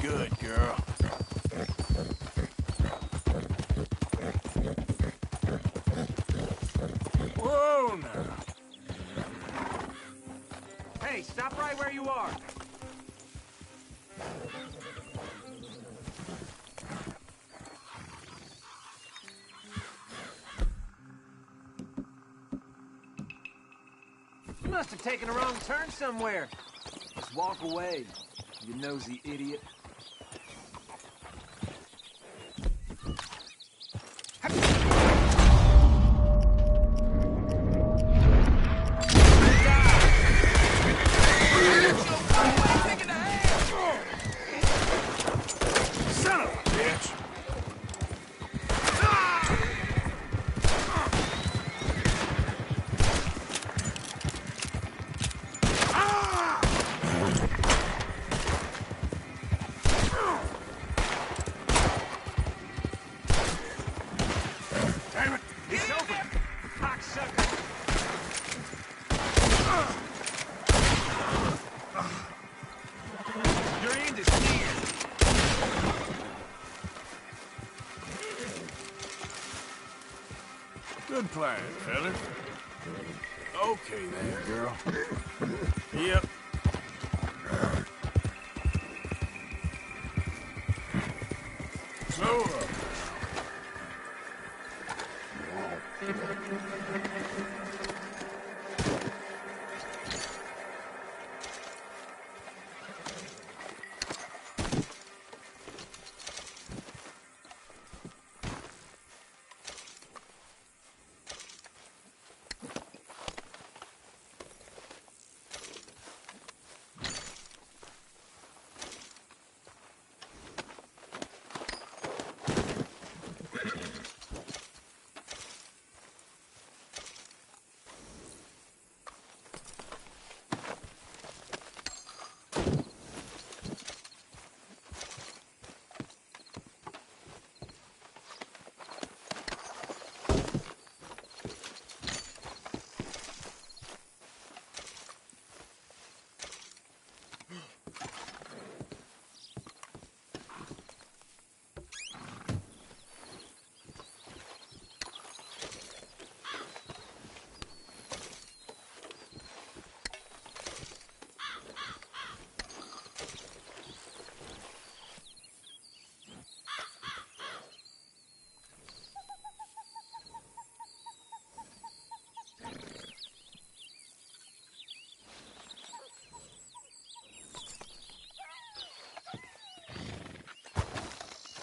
good, girl. Whoa, now. Hey, stop right where you are. You must have taken a wrong turn somewhere. Just walk away, you nosy idiot. Son of a bitch! Damn it! It's over, cocksucker. Your end is near. Good plan, fella. Okay then, girl. Yep. Slow up.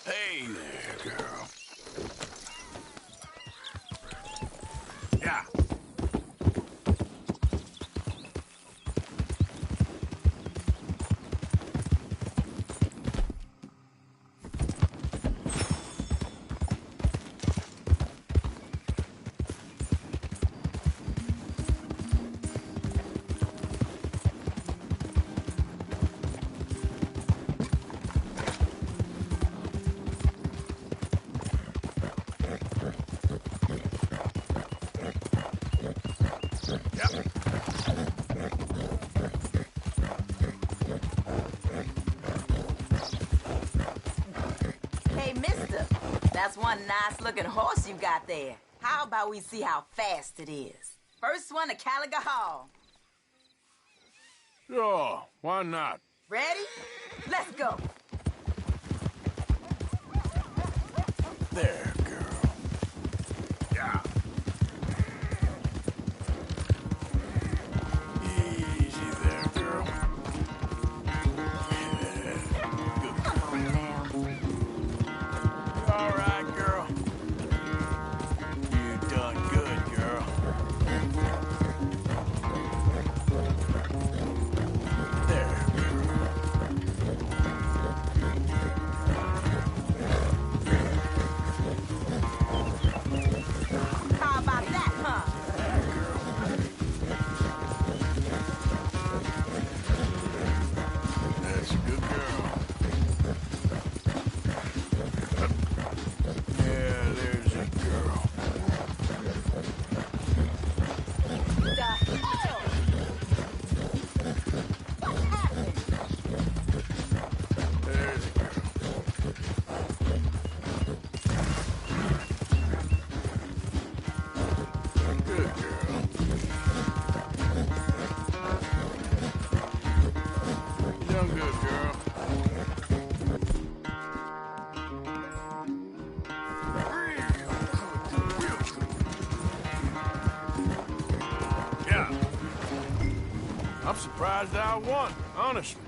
Hey there, girl. Yeah. Hey, mister, that's one nice-looking horse you got there. How about we see how fast it is? First one to Kaukana Hall. Sure, why not? Ready? Let's go. There, girl. Yeah. Easy there, girl. Yeah. Good. Come on now. All right, girl. You done good, girl. There, girl. done good, girl. Real good. Yeah. I'm surprised I won, honestly.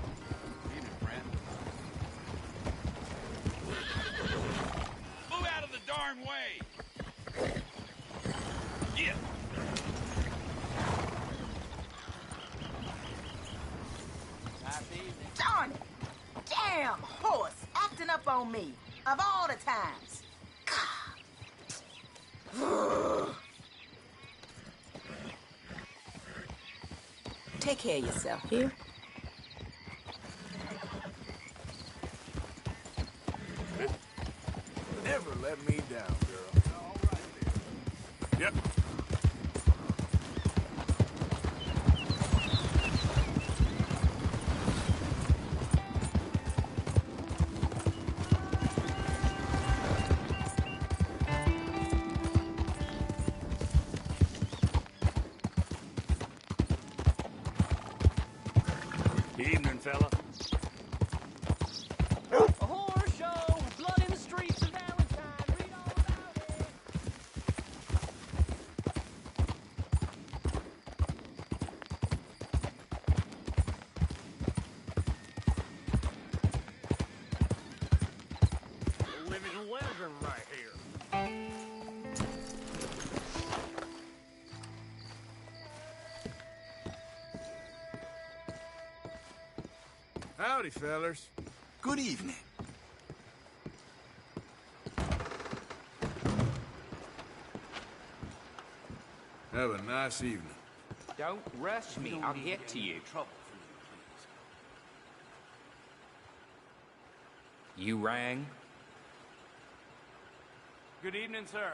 Evening, friend. Move out of the darn way! Yeah. Darn it! Damn horse acting up on me. Of all the times. Take care of yourself, here. Never let me down, girl. All right, then. Yep. Evening, fella. A horror show, blood in the streets of Valentine. Read all about it. A living legend right here. Howdy, fellers. Good evening. Have a nice evening. Don't rush me. I'll get to you. Trouble You rang? Good evening, sir.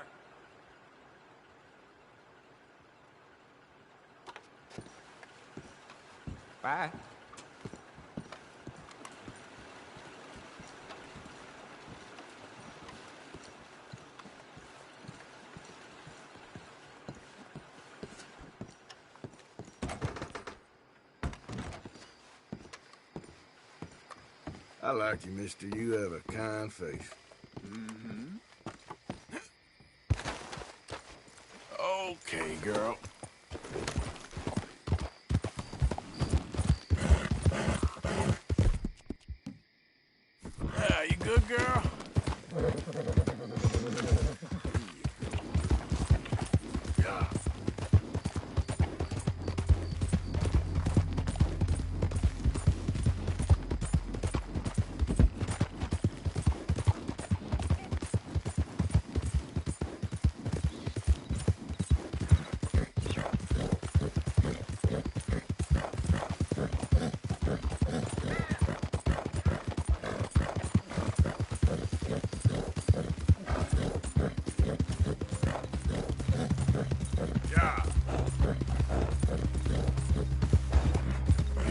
Bye. I like you, mister. You have a kind face. Okay, girl. You good, girl? Yeah. Yeah.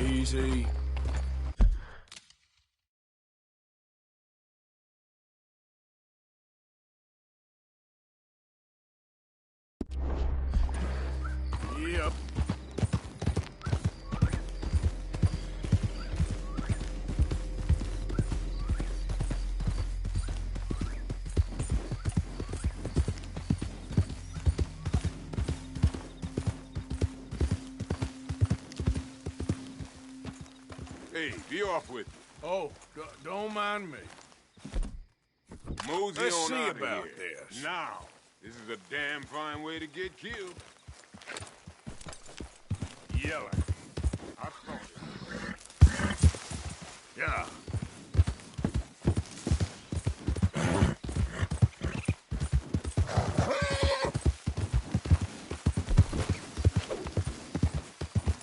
Easy. Yep. Hey, be off with Oh, don't mind me. you. Mosey Let's on see out of about here. this. Now. This is a damn fine way to get killed. Yelling. I thought it. Yeah.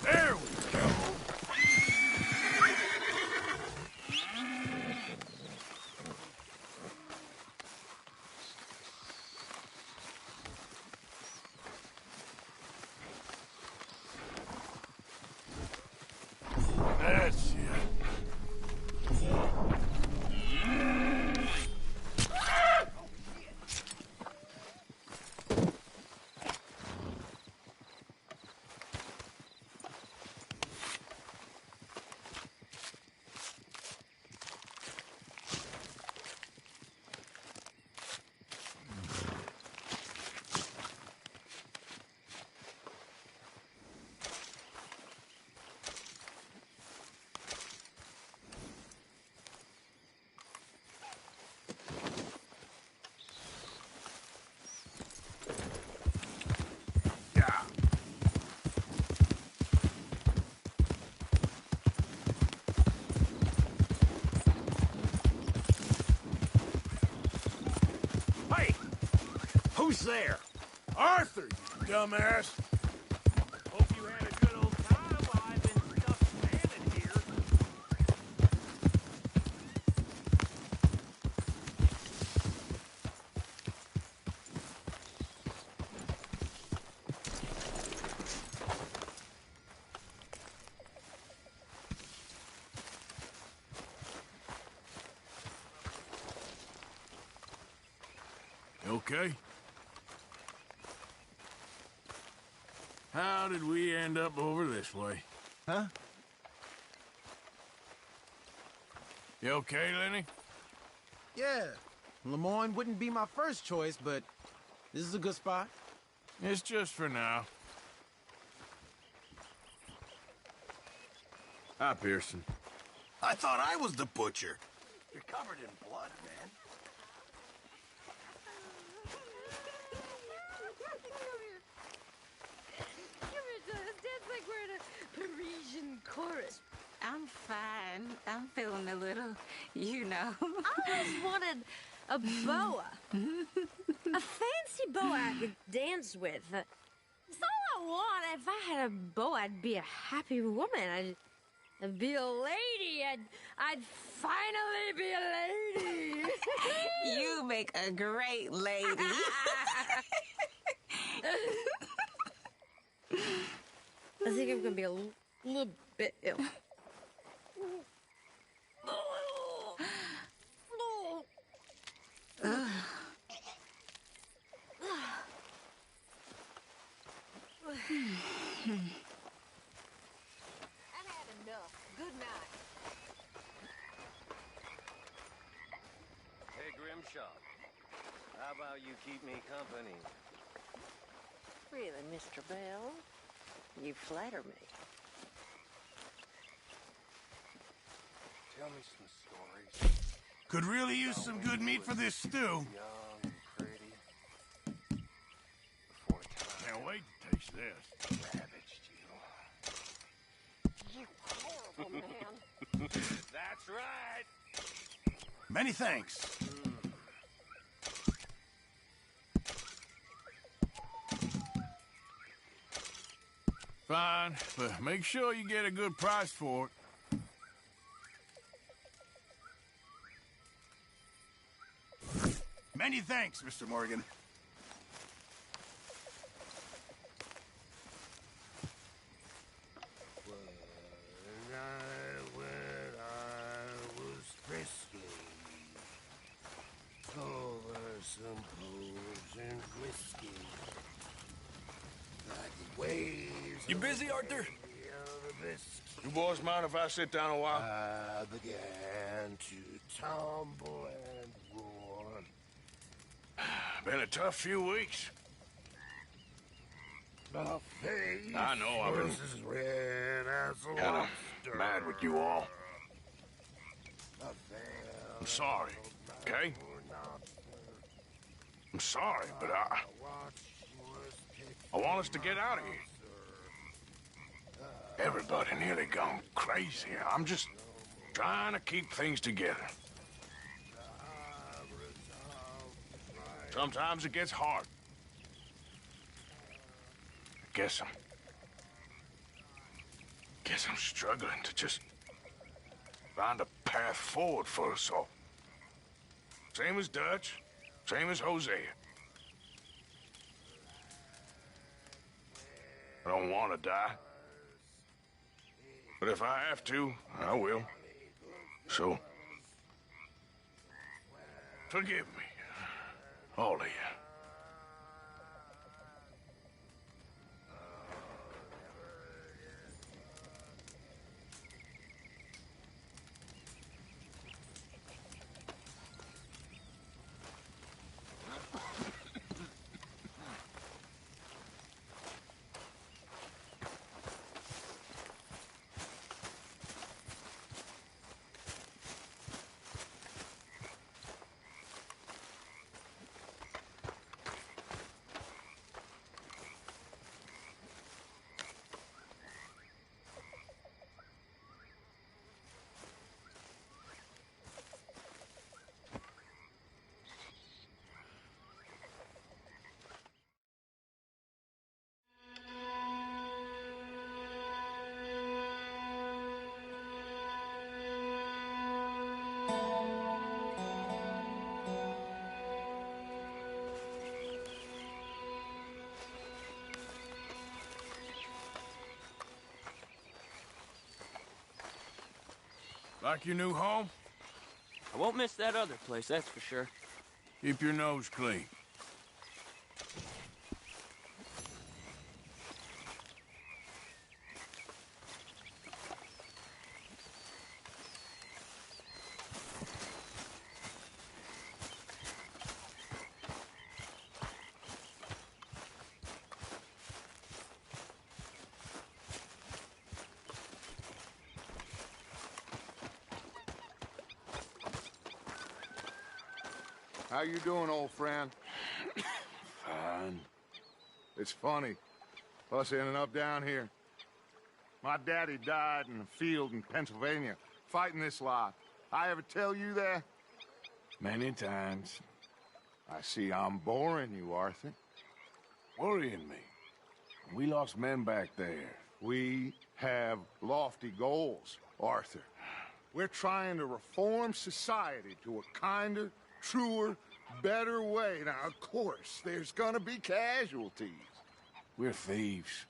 There we go. That's it. Who's there? Arthur, you dumbass. Hope you had a good old time while I've been stuck standing here. You okay? How did we end up over this way? Huh? You okay, Lenny? Yeah. Lemoyne wouldn't be my first choice, but this is a good spot. It's just for now. Hi, Pearson. I thought I was the butcher. You're covered in blood, man. That's like we're in a Parisian chorus. I'm fine. I'm feeling a little, you know. I always wanted a boa. A fancy boa I could dance with. It's all I want. If I had a boa, I'd be a happy woman. I'd be a lady. I'd finally be a lady. You make a great lady. I think I'm gonna be a little bit ill. I've had enough. Good night. Hey, Grimshaw. How about you keep me company? Really, Mr. Bell? You flatter me. Tell me some stories. Could really use some good meat for this stew. Young and pretty. Before time Can't wait to taste this. ravaged you. You horrible man. That's right. Many thanks. Fine, but make sure you get a good price for it. Many thanks, Mr. Morgan. When I was frisky, over some booze and whiskey, like the waves. You busy, Arthur? of the biscuit, You boys mind if I sit down a while? I began to tumble and roar. Been a tough few weeks. My face I know, I've been was as red as a Kinda lobster. mad with you all. I fell I'm sorry, okay? I'm sorry, but I want us to get out of here. Everybody nearly gone crazy. I'm just trying to keep things together. Sometimes it gets hard. Guess I'm struggling to just find a path forward for us all. Same as Dutch, same as Hosea. I don't want to die. But if I have to, I will. So, forgive me, all of you. Like your new home? I won't miss that other place, that's for sure. Keep your nose clean. How you doing, old friend? Fine. It's funny, us ending up down here. My daddy died in a field in Pennsylvania, fighting this lot. I ever tell you that? Many times. I see I'm boring you, Arthur. Worrying me. We lost men back there. We have lofty goals, Arthur. We're trying to reform society to a kinder, truer, better way. Now, of course, there's gonna be casualties. We're thieves.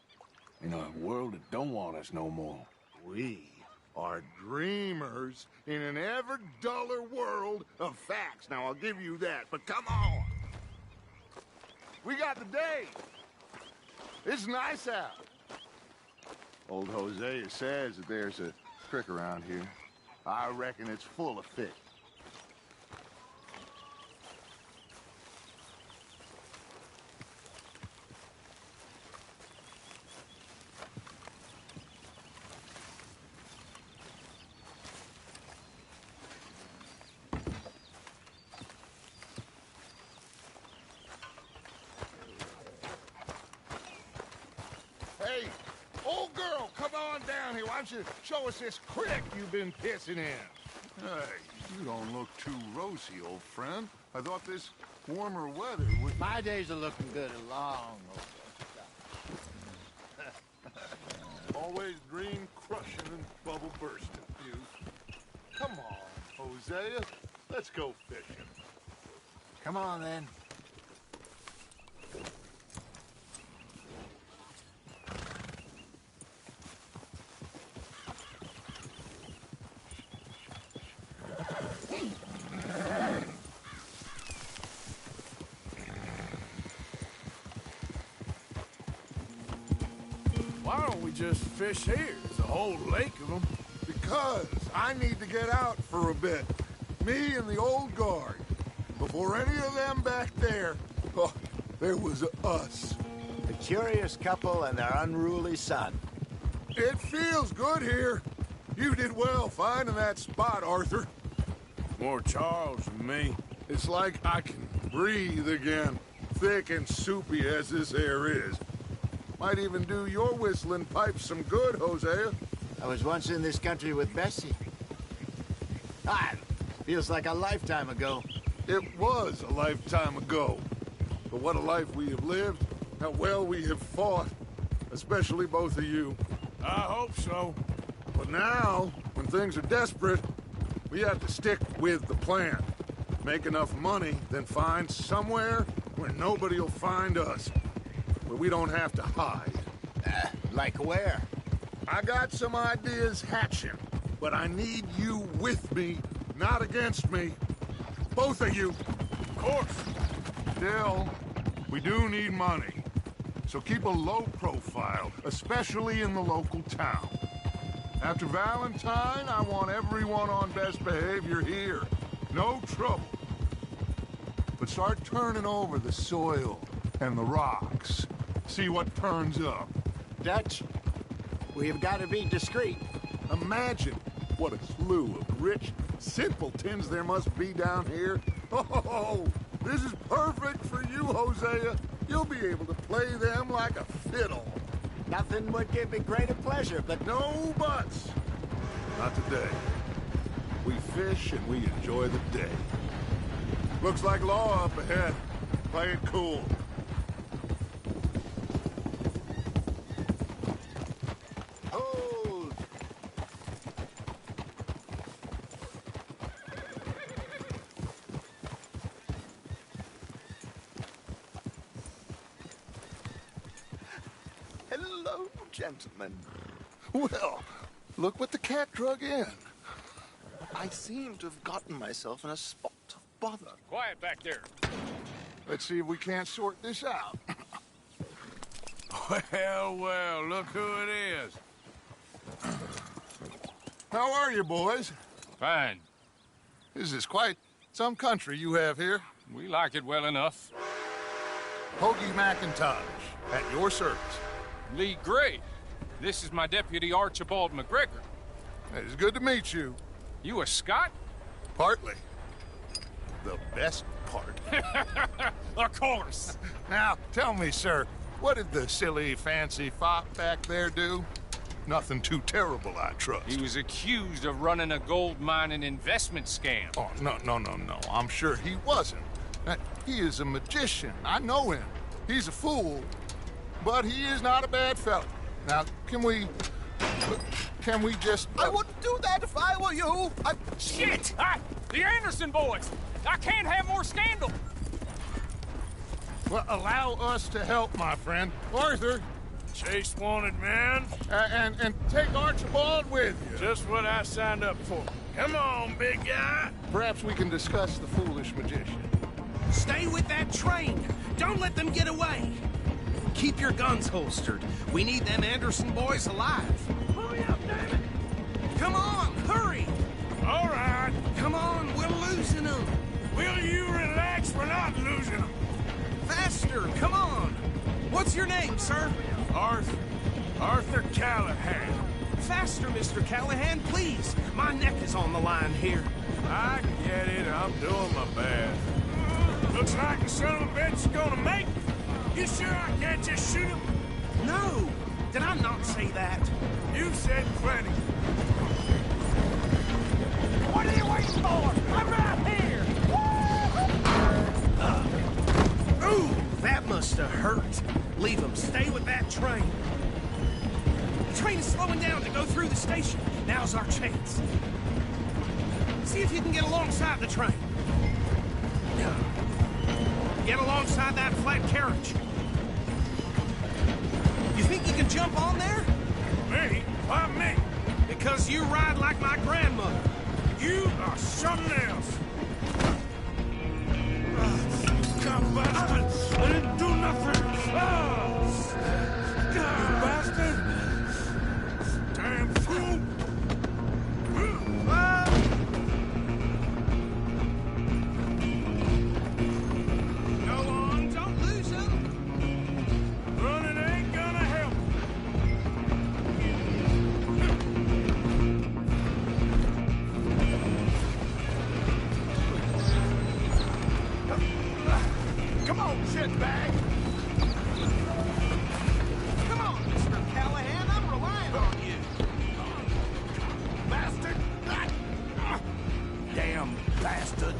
In a world that don't want us no more. We are dreamers in an ever duller world of facts. Now, I'll give you that, but come on. We got the day. It's nice out. Old Hosea says that there's a creek around here. I reckon it's full of fish. Hey, old girl, come on down here. Why don't you show us this creek you've been pissing in? Hey, you don't look too rosy, old friend. I thought this warmer weather would... My days are looking good and long. Always dream crushing and bubble bursting, you. Come on, Hosea. Let's go fishing. Come on, then. Why don't we just fish here? There's a whole lake of them. Because I need to get out for a bit. Me and the old guard. Before any of them back there, oh, there was us. The curious couple and their unruly son. It feels good here. You did well finding that spot, Arthur. More Charles than me. It's like I can breathe again, thick and soupy as this air is. Might even do your whistling pipes some good, Hosea. I was once in this country with Bessie. Feels like a lifetime ago. It was a lifetime ago. But what a life we have lived, how well we have fought, especially both of you. I hope so. But now, when things are desperate, we have to stick with the plan. Make enough money, then find somewhere where nobody will find us. Where we don't have to hide. Like where? I got some ideas hatching, but I need you with me, not against me. Both of you. Of course. Still, we do need money. So keep a low profile, especially in the local town. After Valentine, I want everyone on best behavior here. No trouble. But start turning over the soil and the rocks. See what turns up. Dutch, we've got to be discreet. Imagine what a slew of rich simpletons there must be down here. Oh, this is perfect for you, Hosea. You'll be able to play them like a fiddle. Nothing would give me greater pleasure, but... No buts. Not today. We fish and we enjoy the day. Looks like law up ahead. Play it cool. Hold! Hello, gentlemen. Well, look what the cat drug in. I seem to have gotten myself in a spot of bother. Quiet back there. Let's see if we can't sort this out. Well, look who it is. How are you, boys? Fine. This is quite some country you have here. We like it well enough. Hoagie McIntosh, at your service. Lee Gray. This is my deputy Archibald McGregor. It's good to meet you. You a Scot? Partly. The best part. Of course. Now, tell me, sir, what did the silly, fancy fop back there do? Nothing too terrible, I trust. He was accused of running a gold mining investment scam. Oh, no. I'm sure he wasn't. He is a magician. I know him. He's a fool, but he is not a bad fellow. Now, can we just... I wouldn't do that if I were you. Shit! The Anderson boys! I can't have more scandal! Well, allow us to help, my friend. Arthur. Chase wanted man. And take Archibald with you. Just what I signed up for. Come on, big guy. Perhaps we can discuss the foolish magician. Stay with that train. Don't let them get away. Keep your guns holstered. We need them Anderson boys alive. Hurry up, damn it! Come on, hurry! All right. Come on, we're losing them. Will you relax? We're not losing them. Faster, come on. What's your name, sir? Arthur Callahan. Faster, Mr. Callahan, please. My neck is on the line here. I get it. I'm doing my best. Looks like the son of a bitch is gonna make it. You sure I can't just shoot him? No. Did I not say that? You said plenty. What are you waiting for? I'm right here! Ooh, that must have hurt. Leave them. Stay with that train. The train is slowing down to go through the station. Now's our chance. See if you can get alongside the train. Get alongside that flat carriage. You think you can jump on there? Me? Why me? Because you ride like my grandmother. You are something else. God, bastard! I didn't do nothing! You bastard! Damn fool! Go on, don't lose them. Running ain't gonna help. Come on, shitbag. Come on, Mr. Callahan, I'm relying on you. Bastard. Damn bastard.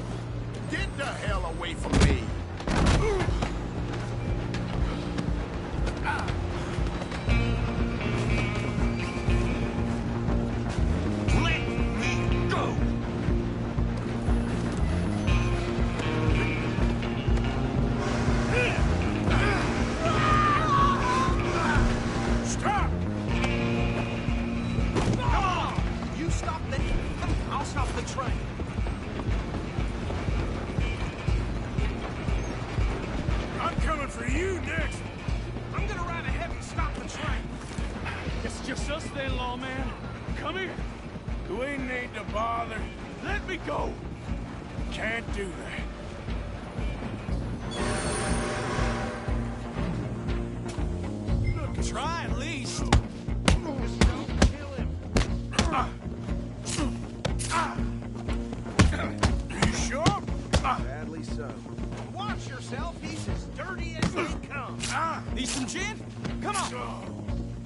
Get the hell away from me. Let me go. Stop! You stop there. I'll stop the train. I'm coming for you next. I'm gonna ride ahead and stop the train. It's just us then, lawman. Come here. Do we need to bother? Let me go. Can't do that. Try at least. Just don't kill him. You sure? Badly so. Watch yourself. He's as dirty as they come. Need some gin? Come on.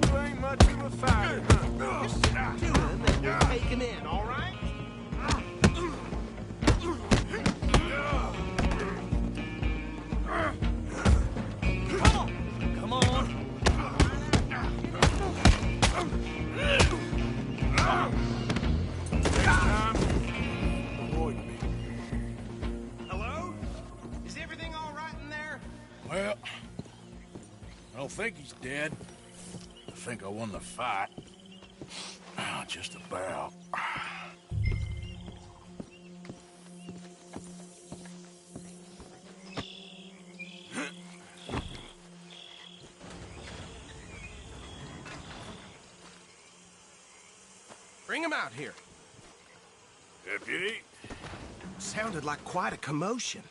You ain't much of a fighter, huh? Just doing and we're taking in, all right? Come on. Come on. Next time, avoid me. Hello? Is everything all right in there? Well, I don't think he's dead. I think I won the fight. Just about. Bring him out here. Deputy? Sounded like quite a commotion.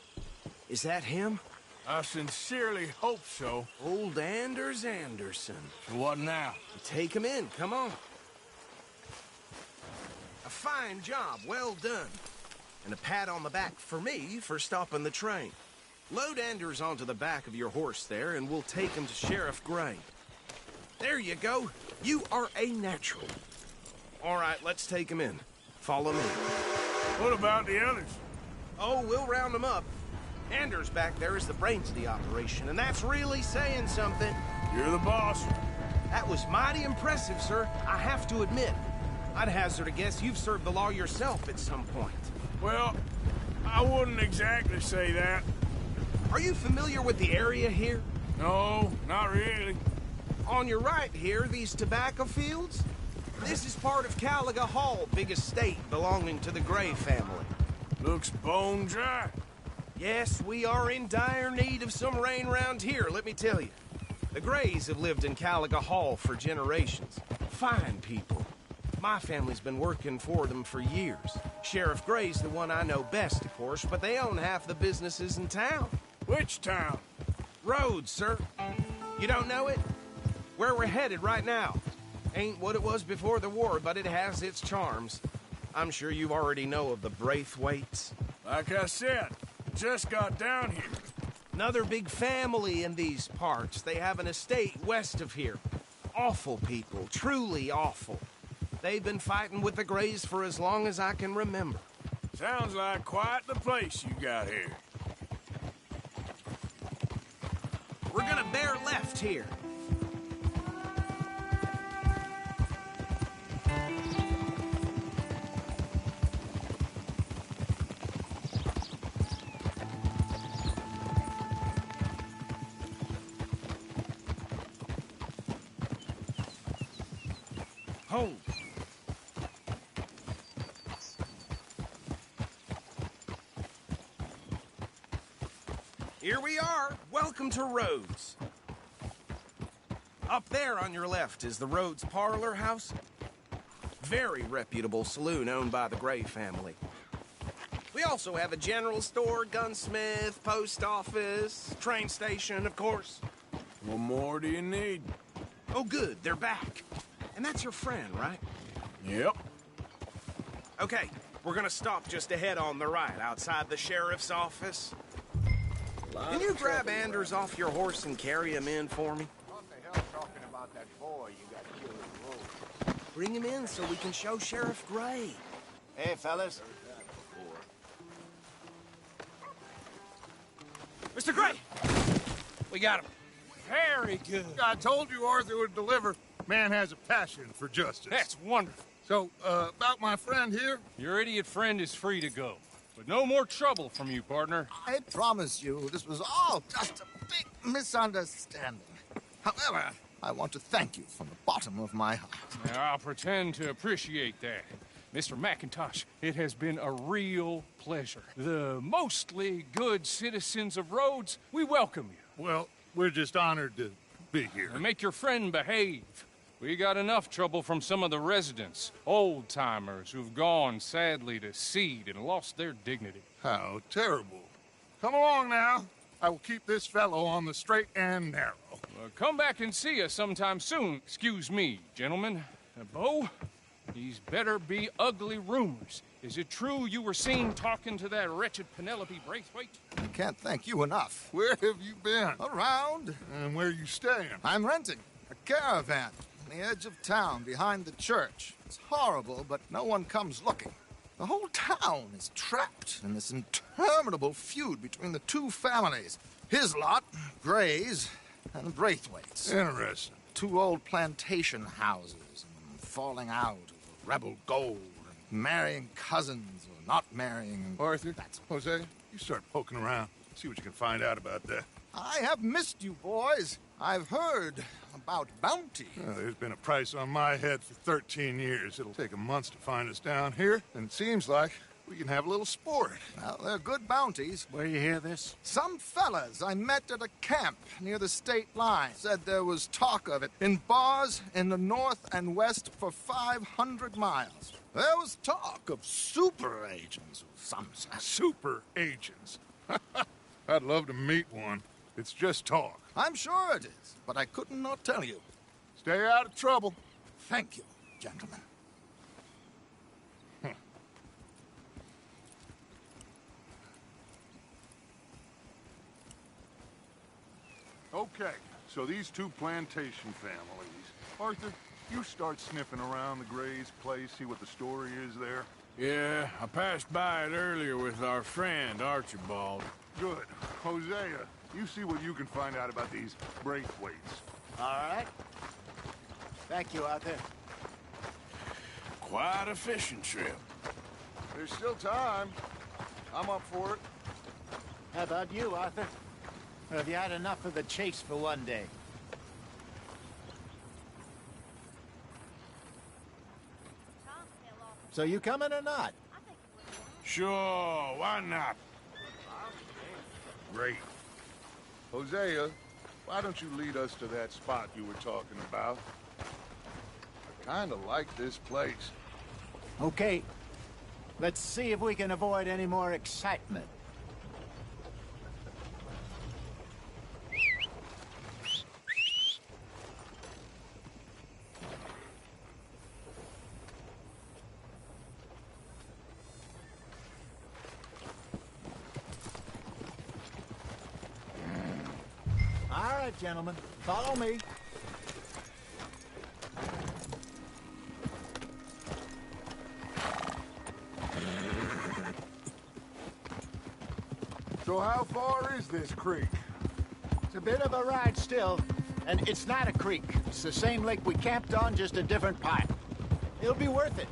Is that him? I sincerely hope so. Old Anders Anderson. So what now? Take him in, come on. A fine job, well done. And a pat on the back for me for stopping the train. Load Anders onto the back of your horse there, and we'll take him to Sheriff Gray. There you go. You are a natural. All right, let's take him in. Follow me. What about the others? Oh, we'll round them up. Anders back there is the brains of the operation, and that's really saying something. You're the boss. That was mighty impressive, sir. I have to admit. I'd hazard a guess you've served the law yourself at some point. Well, I wouldn't exactly say that. Are you familiar with the area here? No, not really. On your right here, these tobacco fields? This is part of Kaukana Hall, big estate belonging to the Gray family. Looks bone dry. Yes, we are in dire need of some rain round here, let me tell you. The Grays have lived in Kaukana Hall for generations. Fine people. My family's been working for them for years. Sheriff Gray's the one I know best, of course, but they own half the businesses in town. Which town? Rhodes, sir. You don't know it? Where we're headed right now. Ain't what it was before the war, but it has its charms. I'm sure you already know of the Braithwaites. Like I said, just got down here. Another big family in these parts. They have an estate west of here. Awful people, truly awful. They've been fighting with the Grays for as long as I can remember. Sounds like quite the place you got here. We're gonna bear left here. Hold. Here we are. Welcome to Rhodes. Up there on your left is the Rhodes Parlor House. Very reputable saloon owned by the Gray family. We also have a general store, gunsmith, post office, train station, of course. What more do you need? Oh, good. They're back. And that's your friend, right? Yep. Okay, we're gonna stop just ahead on the right, outside the sheriff's office. Can you grab Anders off your horse and carry him in for me? What the hell talking about that boy you got killed in the road? Bring him in so we can show Sheriff Gray. Hey, fellas. Mr. Gray! We got him. Very good. I told you Arthur would deliver. Man has a passion for justice. That's wonderful. So, about my friend here? Your idiot friend is free to go. But no more trouble from you, partner. I promise you, this was all just a big misunderstanding. However, I want to thank you from the bottom of my heart. Now, I'll pretend to appreciate that. Mr. McIntosh, it has been a real pleasure. The mostly good citizens of Rhodes, we welcome you. Well, we're just honored to be here. And make your friend behave. We got enough trouble from some of the residents, old-timers who've gone, sadly, to seed and lost their dignity. How terrible. Come along now. I will keep this fellow on the straight and narrow. Come back and see us sometime soon. Excuse me, gentlemen. Bo, these better be ugly rumors. Is it true you were seen talking to that wretched Penelope Braithwaite? I can't thank you enough. Where have you been? Around. And where are you staying? I'm renting a caravan on the edge of town behind the church. It's horrible, but no one comes looking. The whole town is trapped in this interminable feud between the two families. His lot, Gray's, and the Braithwaites. Interesting. Two old plantation houses, and falling out over rebel gold, and marrying cousins or not marrying. And Arthur, Jose, you start poking around. See what you can find out about that. I have missed you, boys. I've heard about bounty. There's been a price on my head for 13 years. It'll take a month to find us down here, and it seems like We can have a little sport. Well, they're good bounties. Where you hear this? Some fellas I met at a camp near the state line said there was talk of it in bars in the north and west for 500 miles. There was talk of super agents of some sort. Super agents. I'd love to meet one. It's just talk. I'm sure it is, but I couldn't not tell you. Stay out of trouble. Thank you, gentlemen. Okay, so these two plantation families. Arthur, you start sniffing around the Gray's place, see what the story is there. Yeah, I passed by it earlier with our friend, Archibald. Good. Hosea, you see what you can find out about these Braithwaites. All right. Thank you, Arthur. Quite a fishing trip. There's still time. I'm up for it. How about you, Arthur? Or have you had enough of the chase for one day? So you coming or not? Sure, why not? Great. Hosea, why don't you lead us to that spot you were talking about? I kind of like this place. Okay. Let's see if we can avoid any more excitement. All right, gentlemen, follow me. So how far is this creek? It's a bit of a ride still, and it's not a creek. It's the same lake we camped on, just a different part. It'll be worth it.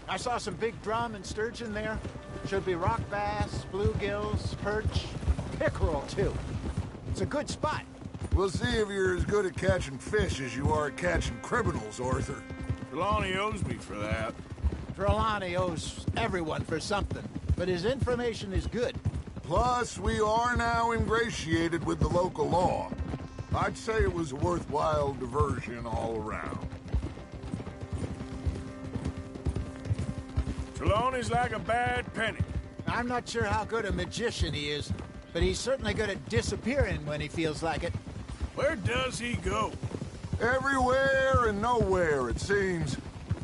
I saw some big drum and sturgeon there. Should be rock bass, bluegills, perch, pickerel, too. It's a good spot. We'll see if you're as good at catching fish as you are at catching criminals, Arthur. Trelawney owes me for that. Trelawney owes everyone for something, but his information is good. Plus, we are now ingratiated with the local law. I'd say it was a worthwhile diversion all around. Trelawney's like a bad penny. I'm not sure how good a magician he is, but he's certainly good at disappearing when he feels like it. Where does he go? Everywhere and nowhere, it seems.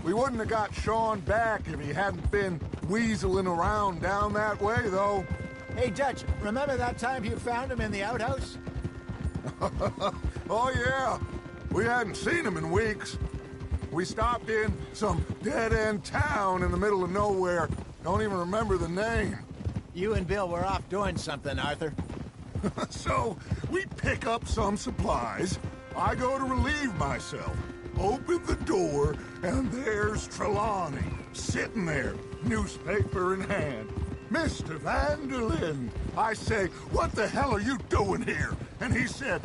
We wouldn't have got Sean back if he hadn't been weaseling around down that way, though. Hey, Dutch, remember that time you found him in the outhouse? Oh, yeah. We hadn't seen him in weeks. We stopped in some dead-end town in the middle of nowhere. Don't even remember the name. You and Bill were off doing something, Arthur. So, we pick up some supplies. I go to relieve myself. Open the door, and there's Trelawney, sitting there, newspaper in hand. Mr. Vanderlyn. I say, what the hell are you doing here? And he said,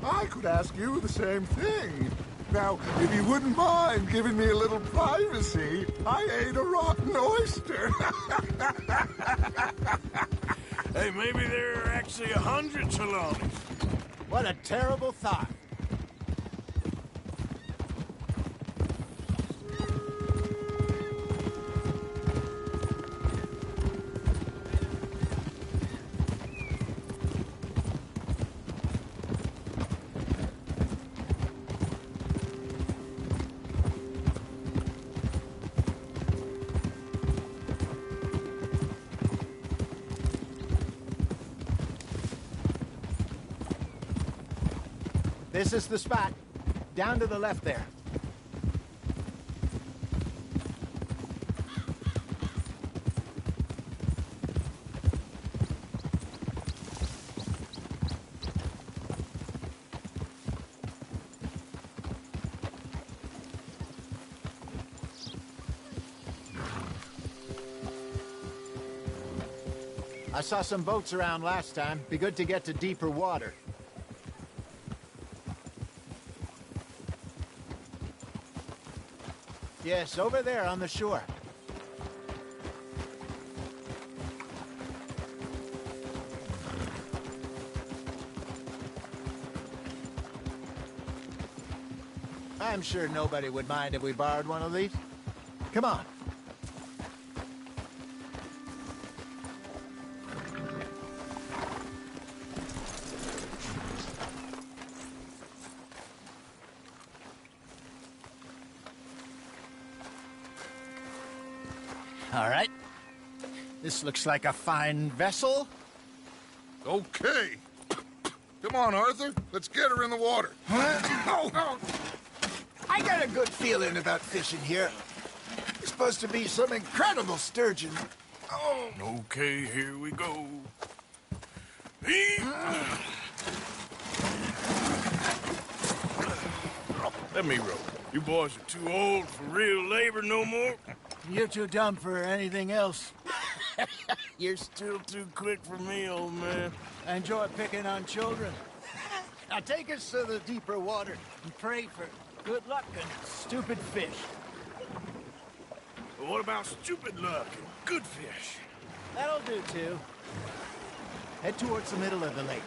I could ask you the same thing. Now, if you wouldn't mind giving me a little privacy, I ate a rotten oyster. Hey, maybe there are actually 100 Trelawneys. What a terrible thought. This is the spot. Down to the left there. I saw some boats around last time. Be good to get to deeper water. Yes, over there on the shore. I'm sure nobody would mind if we borrowed one of these. Come on. All right. This looks like a fine vessel. Okay. Come on, Arthur. Let's get her in the water. Oh. I got a good feeling about fishing here. It's supposed to be some incredible sturgeon. Oh. Okay, here we go. Let me row. You boys are too old for real labor no more. You're too dumb for anything else. You're still too quick for me, old man. I enjoy picking on children. Now take us to the deeper water and pray for good luck and stupid fish. But what about stupid luck and good fish? That'll do, too. Head towards the middle of the lake.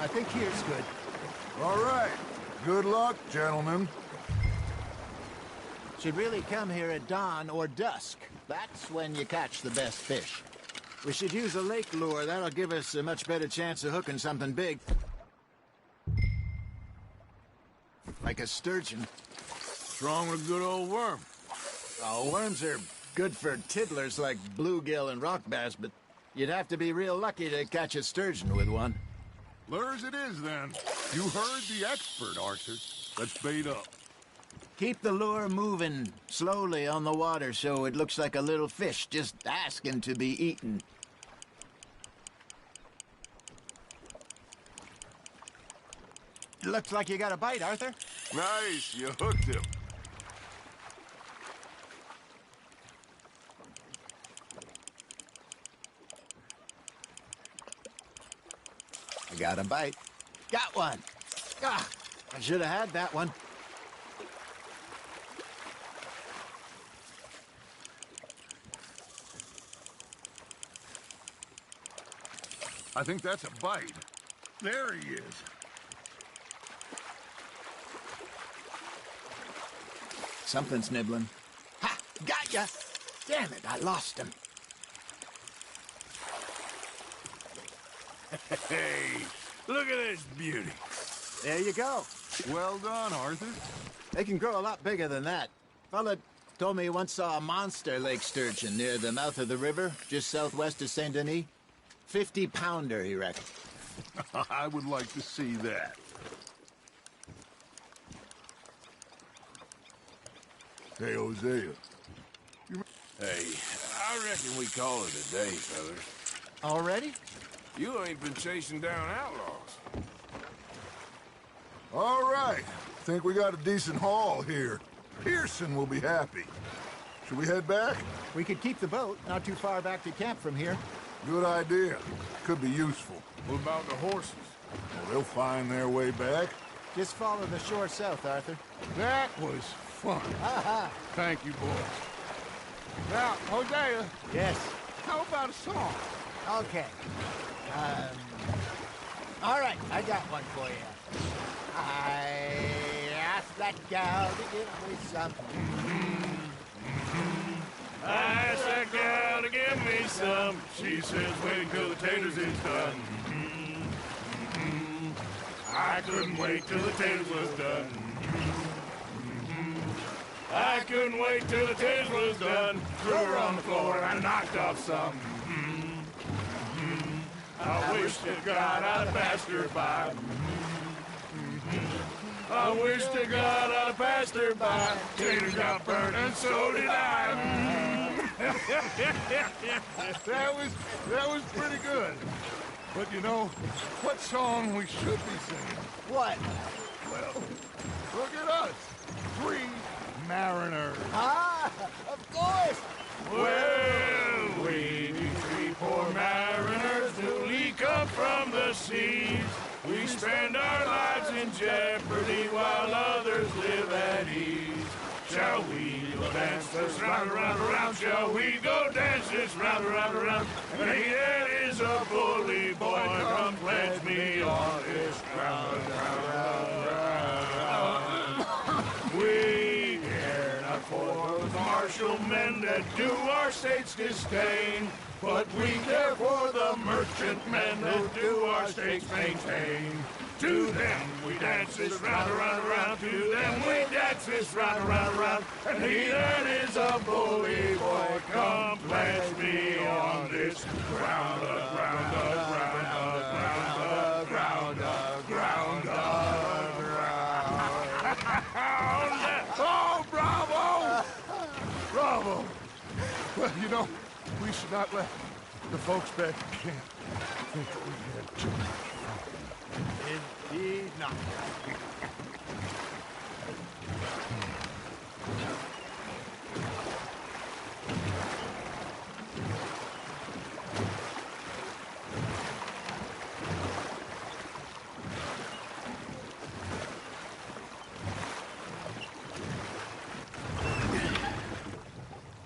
I think here's good. All right. Good luck, gentlemen. Should really come here at dawn or dusk. That's when you catch the best fish. We should use a lake lure. That'll give us a much better chance of hooking something big. Like a sturgeon. What's wrong with a good old worm? Oh, worms are good for tiddlers like bluegill and rock bass, but you'd have to be real lucky to catch a sturgeon with one. Lures it is, then. You heard the expert, Arthur. Let's bait up. Keep the lure moving slowly on the water so it looks like a little fish just asking to be eaten. Looks like you got a bite, Arthur. Nice, you hooked him. I got a bite. Got one. Ah, I should have had that one. I think that's a bite. There he is. Something's nibbling. Ha! Got ya! Damn it, I lost him. Hey, look at this beauty. There you go. Well done, Arthur. They can grow a lot bigger than that. Fella told me he once saw a monster lake sturgeon near the mouth of the river, just southwest of Saint Denis. 50-pounder, he reckoned. I would like to see that. Hey, Hosea. Hey, I reckon we call it a day, fellas. Already? You ain't been chasing down outlaws. All right. Think we got a decent haul here. Pearson will be happy. Should we head back? We could keep the boat, not too far back to camp from here. Good idea. Could be useful. What about the horses? Well, they'll find their way back. Just follow the shore south, Arthur. That was fun. Aha! Thank you, boys. Now, Hosea. Yes? How about a song? Okay. All right, I got one for you. I asked that gal to give me something. I asked that gal to give me some. She says, wait till the taters is done. I couldn't wait till the taters was done. I couldn't wait till the taters was done. Threw her on the floor and I knocked off some. I wish to God I'd passed her by. I wish to God I'd passed her by. Taters got burned and so did I. that was pretty good. But you know, what song we should be singing? What? Well, look at us. 3 mariners. Ah, of course. Well, we be 3 poor mariners newly come from the seas. We spend our lives in jeopardy while others live at ease. Shall we go dance this round, around, around? Shall we go dance this round, around, around? And he that is a bully boy, come pledge me on this round, round, round, round. We care not for the martial men that do our state's disdain, but we care for the merchant men that do our states maintain. To them we dance this round, around, around. To them we dance this round, around, around. And he that is a bully boy, come pledge me on this ground, ground, ground, ground, ground, ground, ground. Oh, bravo! Bravo! Well, you know, we should not let the folks back in camp think that we had too much fun. Indeed not.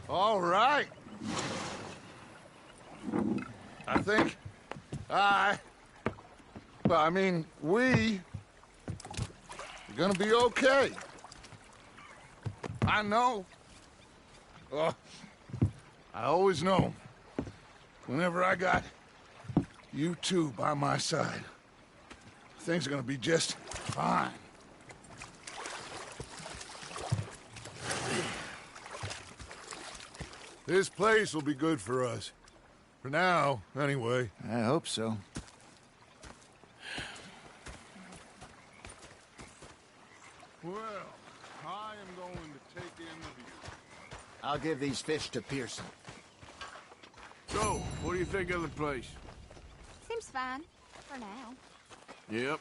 All right. I think we are gonna be okay. I know. I always know. Whenever I got you two by my side, things are gonna be just fine. This place will be good for us. For now, anyway. I hope so. Well, I am going to take in the view. I'll give these fish to Pearson. So, what do you think of the place? Seems fine. For now. Yep.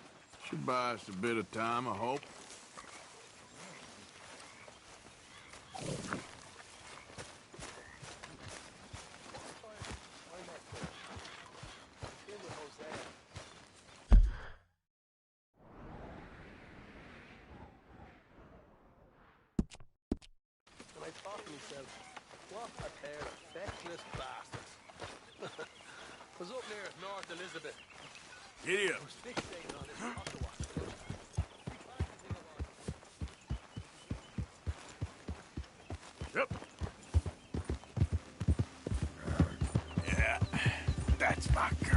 Should buy us a bit of time, I hope. I thought to myself, what a pair of feckless bastards. Was up near North Elizabeth. Giddy up. I was fixating on this Ottawa. Yep. Yeah, that's my girl.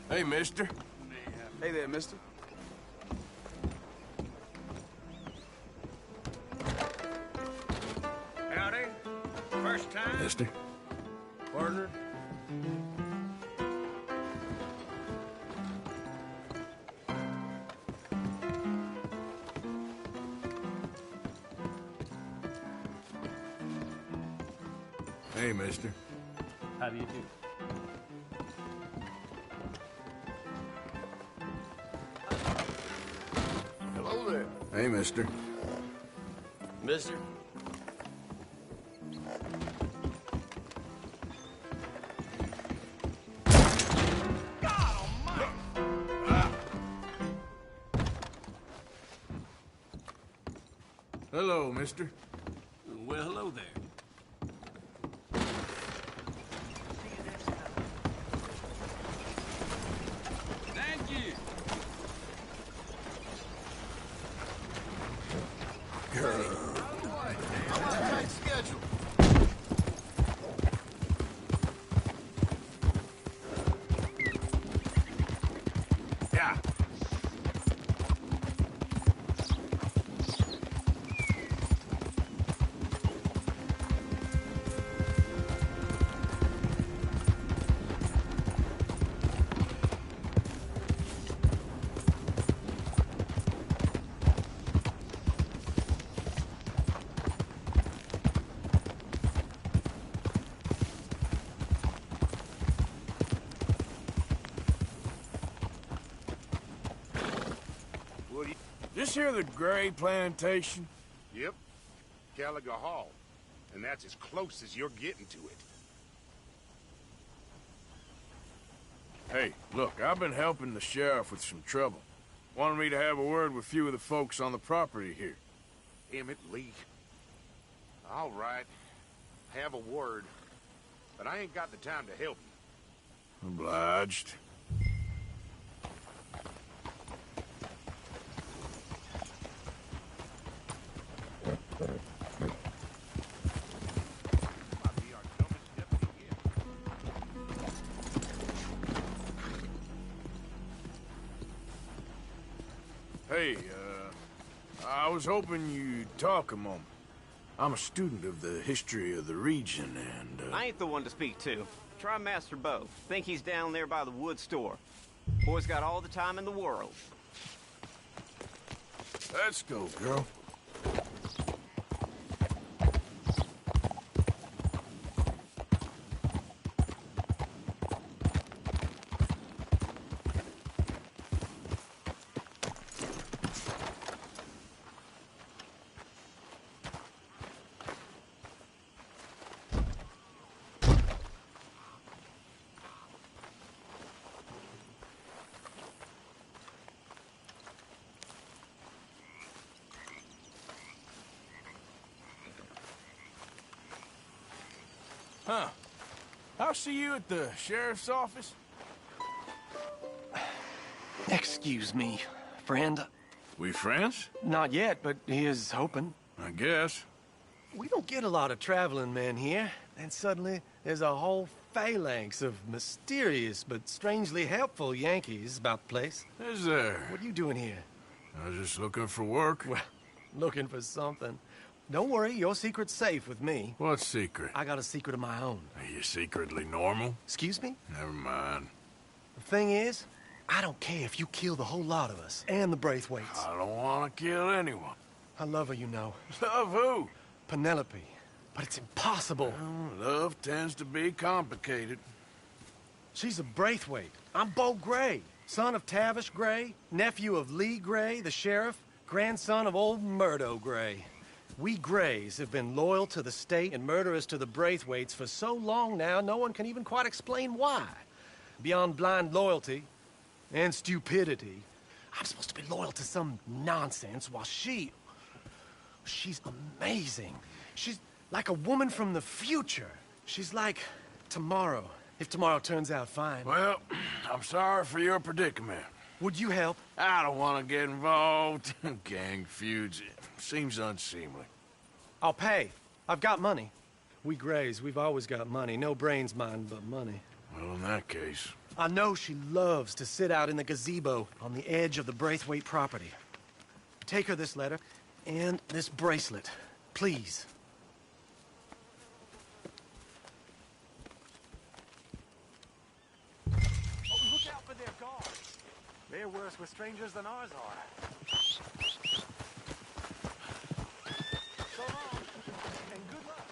Hey, mister. Hey there, mister. Howdy. First time? Mister. Partner? Hey, mister. How do you do? Hey, mister. Mister? Hello, mister. Well, hello there. Thank you. I'm on a tight schedule. Yeah. This here the Gray Plantation? Yep. Kaukana Hall. And that's as close as you're getting to it. Hey, look, I've been helping the sheriff with some trouble. Wanted me to have a word with a few of the folks on the property here. Emmett Lee. All right. Have a word. But I ain't got the time to help you. Obliged. Hey, I was hoping you'd talk a moment. I'm a student of the history of the region, and, I ain't the one to speak to. Try Master Bo. Think he's down there by the wood store. Boy's got all the time in the world. Let's go, girl. Huh. I'll see you at the sheriff's office. Excuse me, friend. We friends? Not yet, but he is hoping. I guess. We don't get a lot of traveling men here, and suddenly there's a whole phalanx of mysterious but strangely helpful Yankees about the place. Is there? What are you doing here? I was just looking for work. Well, looking for something. Don't worry, your secret's safe with me. What secret? I got a secret of my own. Are you secretly normal? Excuse me? Never mind. The thing is, I don't care if you kill the whole lot of us, and the Braithwaites. I don't want to kill anyone. I love her, you know. Love who? Penelope. But it's impossible. Well, love tends to be complicated. She's a Braithwaite. I'm Bo Gray, son of Tavish Gray, nephew of Lee Gray, the sheriff, grandson of old Murdo Gray. We Grays have been loyal to the state and murderous to the Braithwaites for so long now, no one can even quite explain why. Beyond blind loyalty and stupidity, I'm supposed to be loyal to some nonsense while she's amazing. She's like a woman from the future. She's like tomorrow, if tomorrow turns out fine. Well, I'm sorry for your predicament. Would you help? I don't want to get involved. Gang feuds. Seems unseemly. I'll pay. I've got money. We Grays, we've always got money. No brains, mind, but money. Well, in that case... I know she loves to sit out in the gazebo on the edge of the Braithwaite property. Take her this letter and this bracelet, please. Oh, look out for their guards. They're worse with strangers than ours are. So long, and good luck.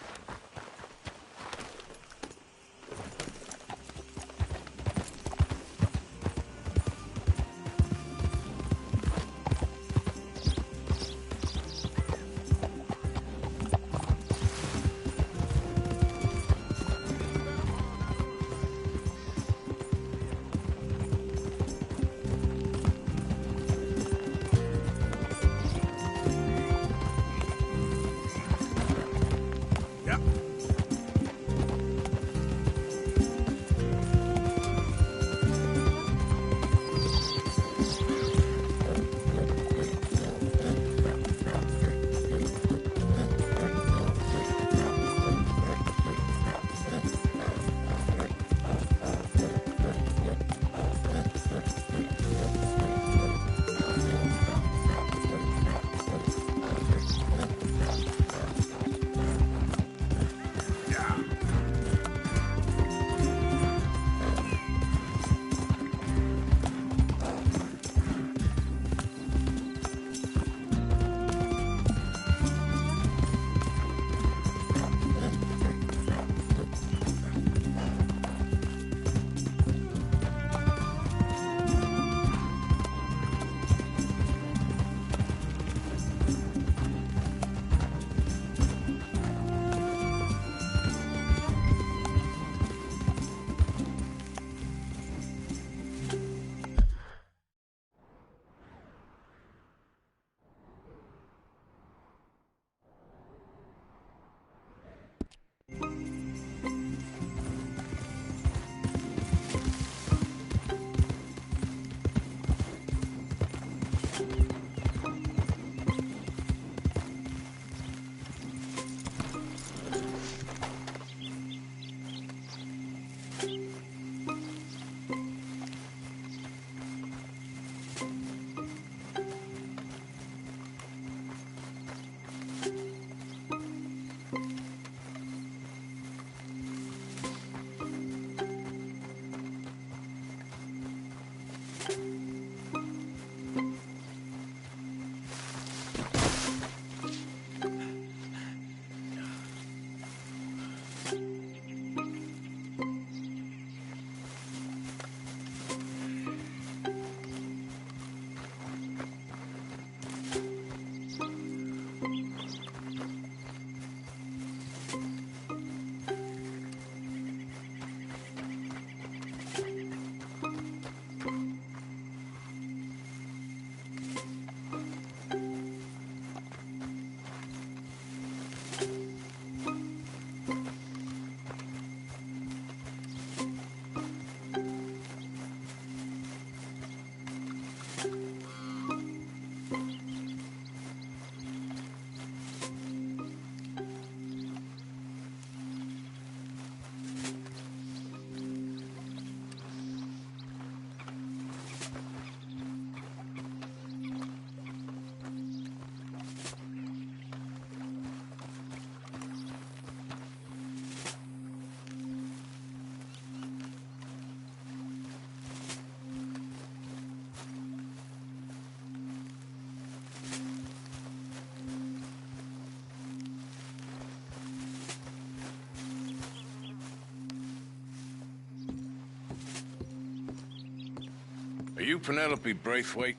you Penelope Braithwaite?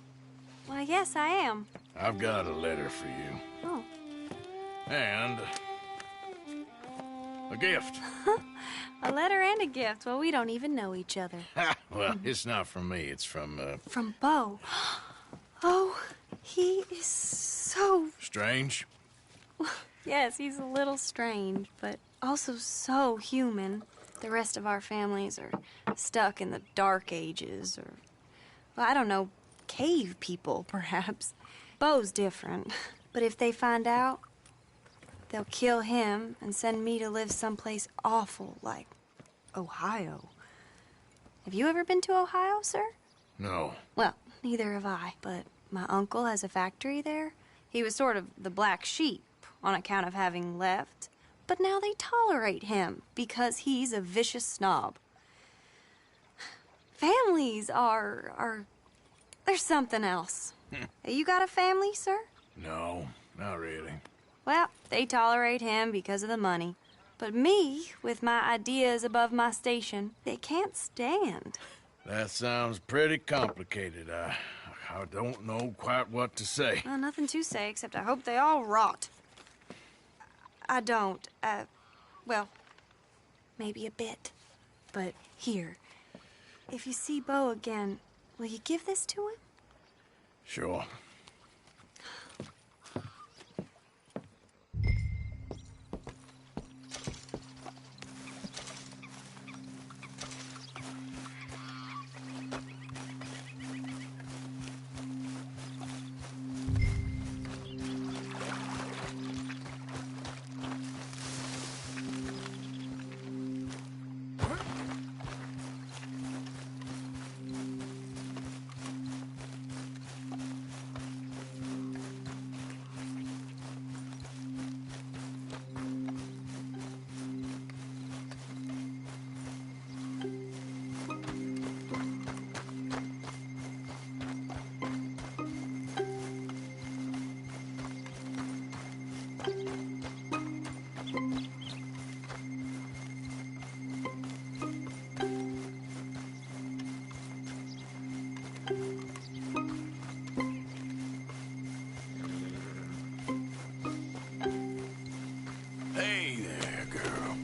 Why, yes, I am. I've got a letter for you. Oh. And a gift. A letter and a gift. Well, we don't even know each other. Well, it's not from me. It's from, From Bo. Oh, he is so... Strange? Yes, he's a little strange, but also so human. The rest of our families are stuck in the Dark Ages, or, well, I don't know, cave people, perhaps. Bo's different, but if they find out, they'll kill him and send me to live someplace awful like Ohio. Have you ever been to Ohio, sir? No. Well, neither have I, but my uncle has a factory there. He was sort of the black sheep on account of having left, but now they tolerate him because he's a vicious snob. Families are there's something else. You got a family, sir? No, not really. Well, they tolerate him because of the money. But me, with my ideas above my station, they can't stand. That sounds pretty complicated. I don't know quite what to say. Well, nothing to say, except I hope they all rot. I don't. Well, maybe a bit. But here, if you see Bo again, will you give this to him? Sure. Hey there, girl.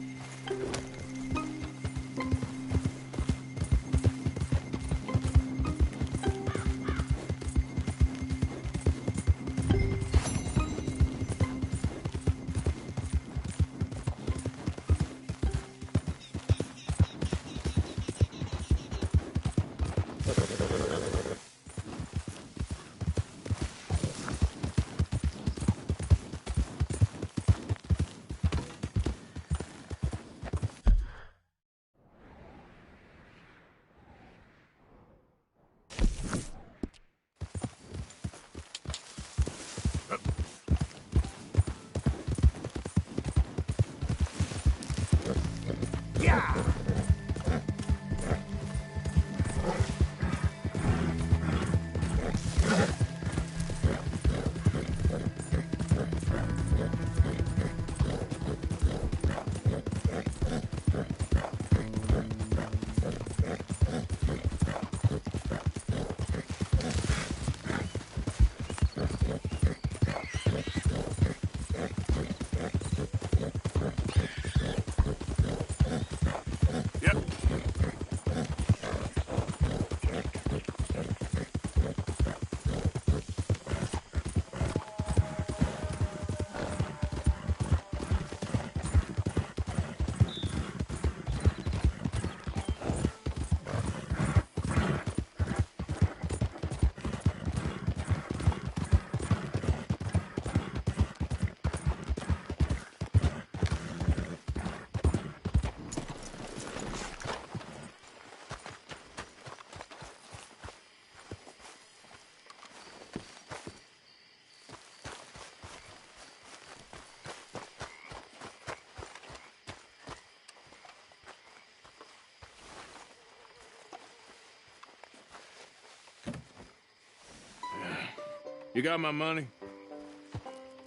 You got my money?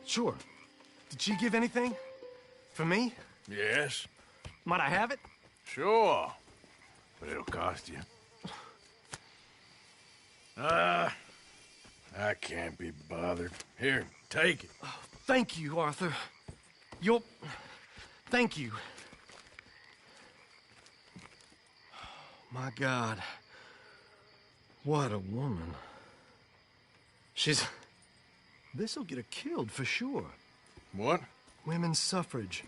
Sure. Did she give anything? For me? Yes. Might I have it? Sure. But it'll cost you. I can't be bothered. Here, take it. Oh, thank you, Arthur. Thank you. My God. What a woman. This'll get her killed for sure. What? Women's suffrage.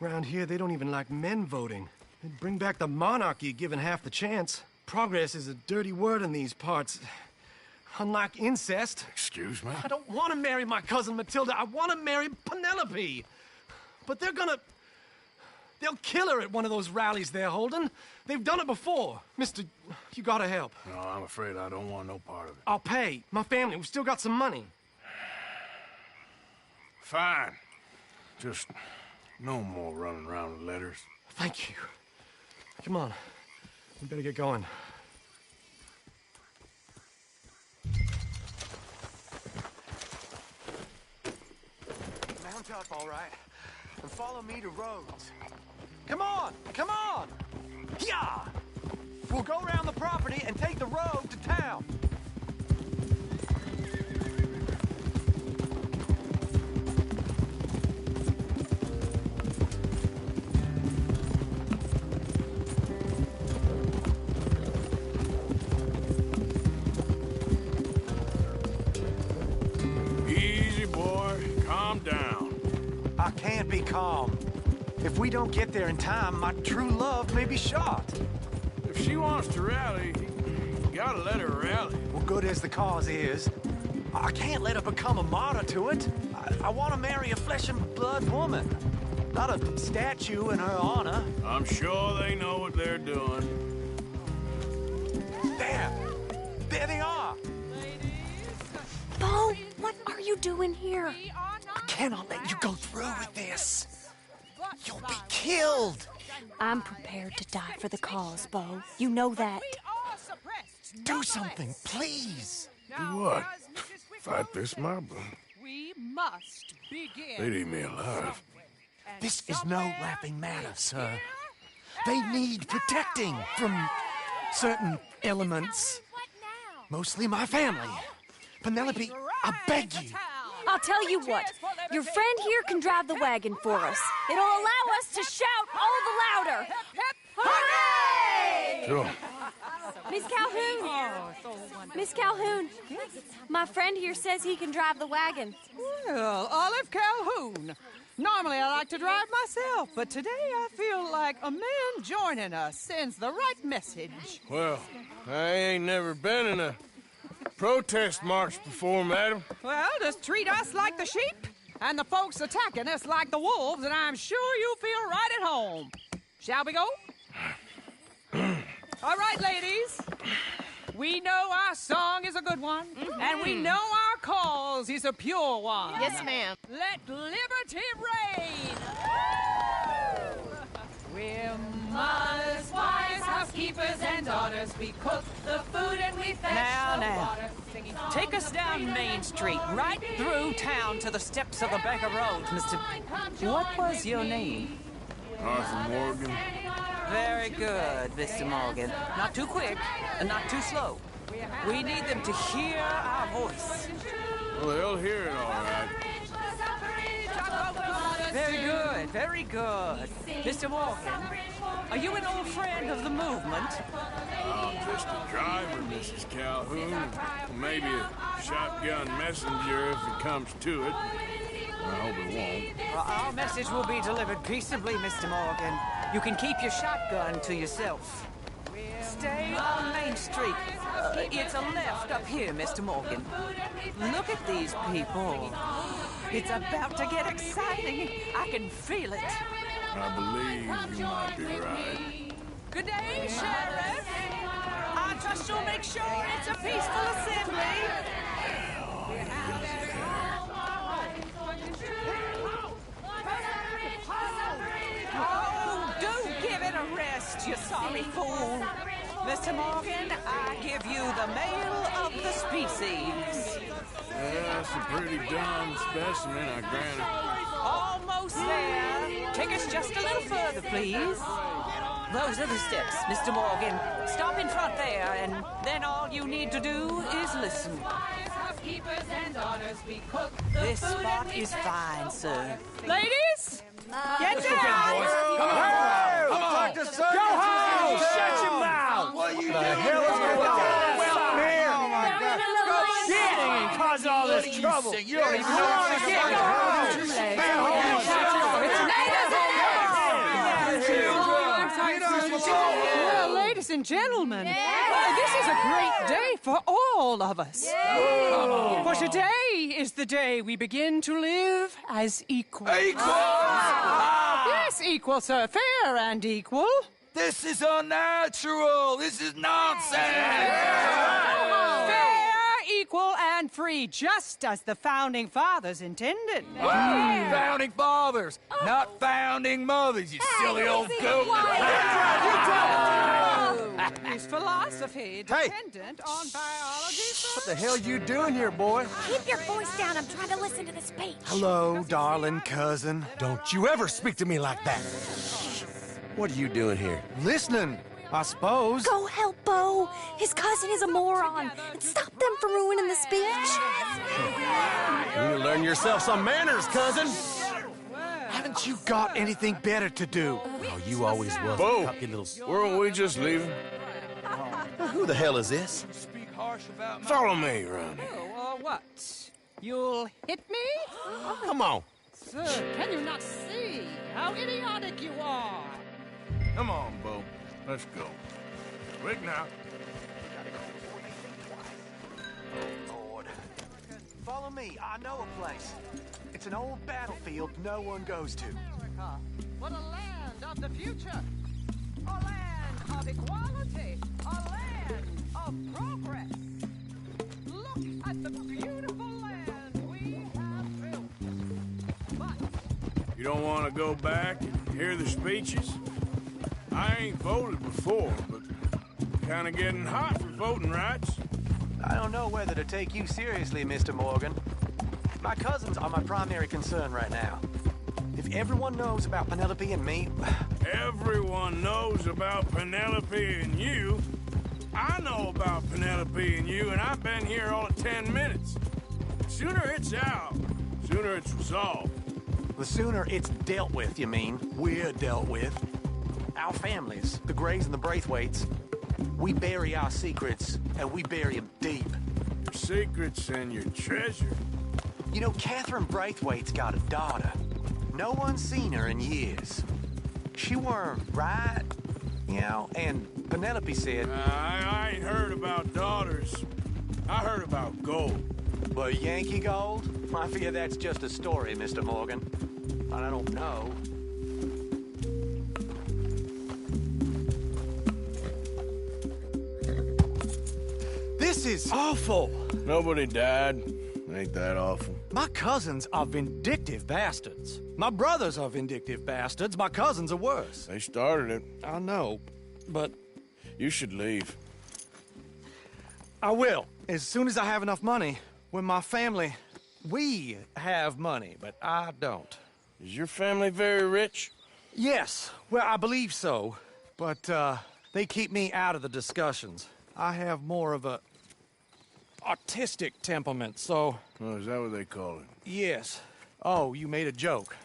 Around here, they don't even like men voting. They'd bring back the monarchy given half the chance. Progress is a dirty word in these parts. Unlike incest. Excuse me? I don't want to marry my cousin Matilda. I want to marry Penelope. But they'll kill her at one of those rallies they're holding. They've done it before. Mister, you gotta help. No, I'm afraid I don't want no part of it. I'll pay. My family, we've still got some money. Fine. Just no more running around with letters. Thank you. Come on. We better get going. Mount up, all right, and follow me to Rhodes. Come on! Come on! Yeah! We'll go around the property and take the road to town. Easy, boy. Calm down. I can't be calm. If we don't get there in time, my true love may be shot. If she wants to rally, you gotta let her rally. Well, good as the cause is, I can't let her become a martyr to it. I want to marry a flesh and blood woman, not a statue in her honor. I'm sure they know what they're doing. There they are. Bo, what are you doing here? I cannot let you go through with this. You'll be killed. I'm prepared to die for the cause, Bo. You know that. Do something, please. Do what? Fight this mob? We must begin. They'd eat me alive. This is no laughing matter, sir. They need protecting from certain elements. Mostly my family. Penelope, I beg you. I'll tell you what. Your friend here can drive the wagon for us. It'll allow us to shout all the louder. Hooray! Sure. Miss Calhoun. Miss Calhoun. My friend here says he can drive the wagon. Well, Olive Calhoun. Normally I like to drive myself, but today I feel like a man joining us sends the right message. Well, I ain't never been in a protest march before, madam. Well, just treat us like the sheep, and the folks attacking us like the wolves, and I'm sure you'll feel right at home. Shall we go? All right, ladies. We know our song is a good one, and we know our cause is a pure one. Yes, ma'am. Let liberty reign. We're mothers, wives, housekeepers, and daughters. We cook the food and we fetch the water. Take us down Main Street, right through town to the steps of the Baker Road, Mr. What was your name? Arthur Morgan. Very good, Mr. Morgan. Not too quick and not too slow. We need them to hear our voice. Well, they'll hear it all right. Very good, very good. Mr. Morgan, are you an old friend of the movement? I'm just a driver, Mrs. Calhoun. Maybe a shotgun messenger if it comes to it. I hope it won't. Well, our message will be delivered peaceably, Mr. Morgan. You can keep your shotgun to yourself. Stay on Main Street. It's a left up here, Mr. Morgan. Look at these people. It's about to get exciting. I can feel it. I believe you might be right. Good day, Sheriff. I trust you'll make sure it's a peaceful assembly. Oh, do give it a rest, you sorry fool. Mr. Morgan, I give you the male of the species. Yeah, that's a pretty dumb specimen, I grant it. Almost there. Take us just a little further, please. Those are the steps, Mr. Morgan. Stop in front there, and then all you need to do is listen. This spot is fine, sir. Ladies, get down! Come on! Go home! Shut your mouth! What are you doing? The hell is going on? Well, here! Oh, my God. Go shit! And cause all this trouble. You don't even know what to get. Go home! Well, ladies and gentlemen, this is a great day for all of us. For today is the day we begin to live as equals. Equal? Yes, equal, sir. Fair and equal. This is unnatural. This is nonsense. Fair, equal, and free, just as the Founding Fathers intended. Founding fathers, not founding mothers, you silly old goat. Is philosophy dependent on biology, sir? What the hell you doing here, boy? Keep your voice down. I'm trying to listen to the speech. Hello, darling cousin. Don't you ever speak to me like that. What are you doing here? Listening, I suppose. Go help Bo. His cousin is a moron. And stop them from ruining the speech. You need to learn yourself some manners, cousin. Haven't you got anything better to do? Oh, you always will. Bo, weren't we just leaving? Who the hell is this? Follow me, Ronnie. Oh, what? You'll hit me? Come on. Sir, can you not see how idiotic you are? Come on, Bo. Let's go. Quick now. Oh, Lord. Follow me. I know a place. It's an old battlefield no one goes to. What a land of the future! A land of equality! A land of progress! Look at the beautiful land we have built! But You don't want to go back and hear the speeches? I ain't voted before, but kind of getting hot for voting rights. I don't know whether to take you seriously, Mr. Morgan. My cousins are my primary concern right now. If everyone knows about Penelope and me... Everyone knows about Penelope and you. I know about Penelope and you, and I've been here all of 10 minutes. Sooner it's out, sooner it's resolved. The sooner it's dealt with, you mean. We're dealt with. Our families, the Grays and the Braithwaites, we bury our secrets, and we bury them deep. Your secrets and your treasure. You know, Catherine Braithwaite's got a daughter. No one's seen her in years. She weren't right, you know, and Penelope said... I ain't heard about daughters. I heard about gold. But Yankee gold? I fear that's just a story, Mr. Morgan. I don't know. This is awful. Nobody died. Ain't that awful? My cousins are vindictive bastards. My brothers are vindictive bastards. My cousins are worse. They started it. I know, but... You should leave. I will, as soon as I have enough money. When my family... We have money, but I don't. Is your family very rich? Yes, well, I believe so. But, they keep me out of the discussions. I have more of a... artistic temperament, so... Oh, is that what they call it? Yes. Oh, you made a joke.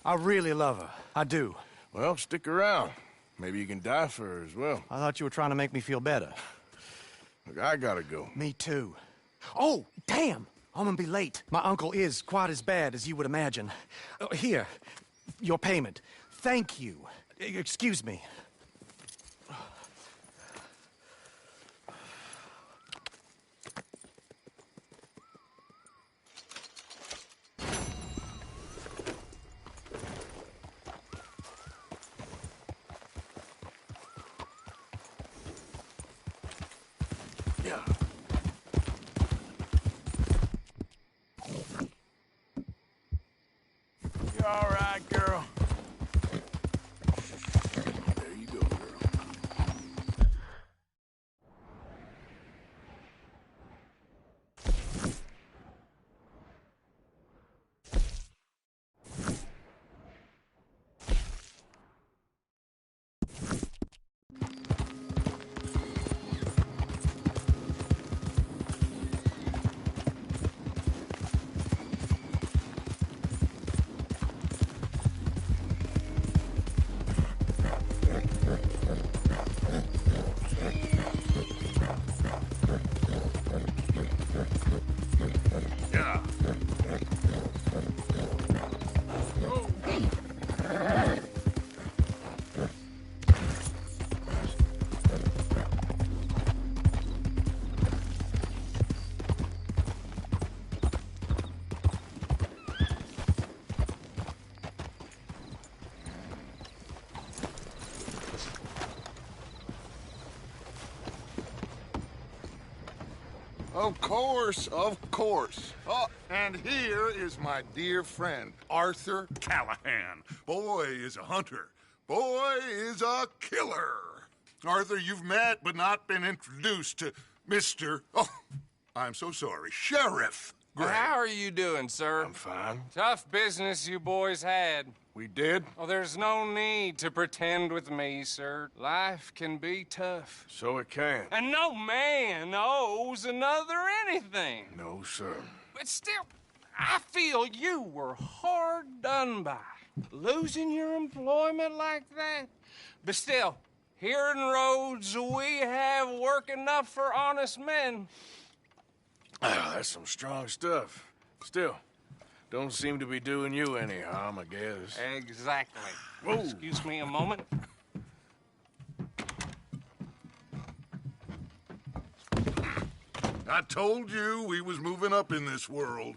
I really love her. I do. Well, stick around. Maybe you can die for her as well. I thought you were trying to make me feel better. Look, I gotta go. Me too. Oh, damn! I'm gonna be late. My uncle is quite as bad as you would imagine. Here, your payment. Thank you. Excuse me. You all right, girl? There you go, girl. Of course, of course. Oh, and here is my dear friend, Arthur Callahan. Boy is a hunter. Boy is a killer. Arthur, you've met but not been introduced to Mr. Oh, I'm so sorry, Sheriff Gray. How are you doing, sir? I'm fine. Tough business you boys had. We did? Oh, there's no need to pretend with me, sir. Life can be tough. So it can. And no man owes another anything. No, sir. But still, I feel you were hard done by. Losing your employment like that. But still, here in Rhodes, we have work enough for honest men. Oh, that's some strong stuff. Still, don't seem to be doing you any harm, I guess. Exactly. Whoa. Excuse me a moment. I told you we was moving up in this world.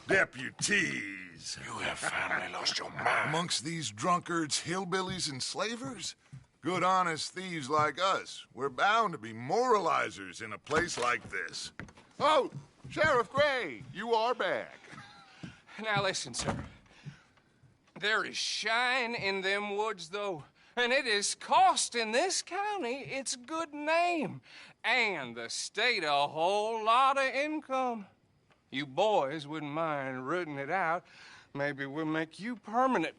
Deputies. You have finally lost your mind. Amongst these drunkards, hillbillies, and slavers? Good, honest thieves like us. We're bound to be moralizers in a place like this. Oh, Sheriff Gray, you are back. Now listen, sir. There is shine in them woods, though, and it is costing this county its good name and the state a whole lot of income. You boys wouldn't mind rooting it out. Maybe we'll make you permanent.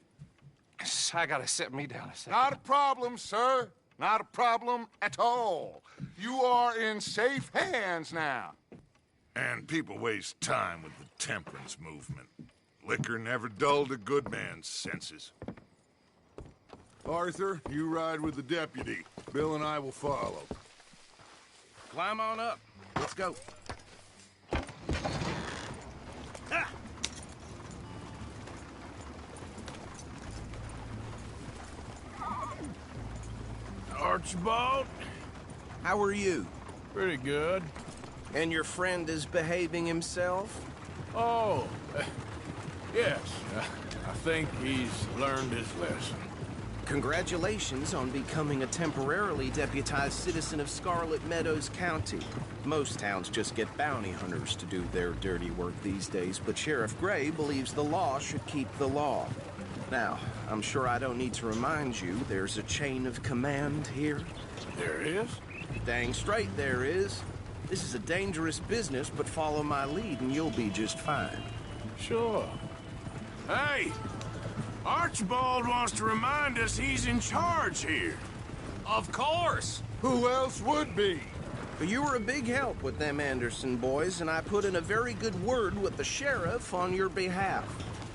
I gotta set me down a second. Not a problem, sir. Not a problem at all. You are in safe hands now. And people waste time with the temperance movement. Liquor never dulled a good man's senses. Arthur, you ride with the deputy. Bill and I will follow. Climb on up. Let's go. Ah! Archibald? How are you? Pretty good. And your friend is behaving himself? Oh, yes. I think he's learned his lesson. Congratulations on becoming a temporarily deputized citizen of Scarlet Meadows County. Most towns just get bounty hunters to do their dirty work these days, but Sheriff Gray believes the law should keep the law. Now, I'm sure I don't need to remind you there's a chain of command here. There is? Dang straight there is. This is a dangerous business, but follow my lead and you'll be just fine. Sure. Hey! Archibald wants to remind us he's in charge here. Of course! Who else would be? You were a big help with them Anderson boys, and I put in a very good word with the sheriff on your behalf.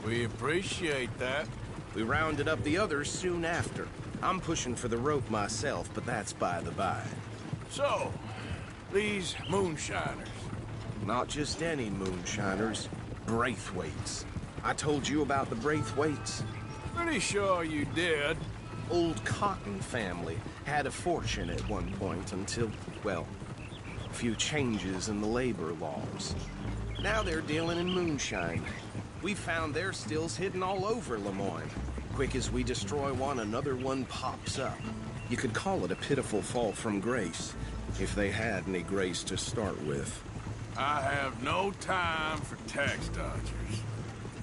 We appreciate that. We rounded up the others soon after. I'm pushing for the rope myself, but that's by the by. So, these moonshiners. Not just any moonshiners. Braithwaites. I told you about the Braithwaites? Pretty sure you did. Old Cotton family had a fortune at one point until, well, a few changes in the labor laws. Now they're dealing in moonshine. We found their stills hidden all over Lemoyne. Quick as we destroy one, another one pops up. You could call it a pitiful fall from grace, if they had any grace to start with. I have no time for tax dodgers.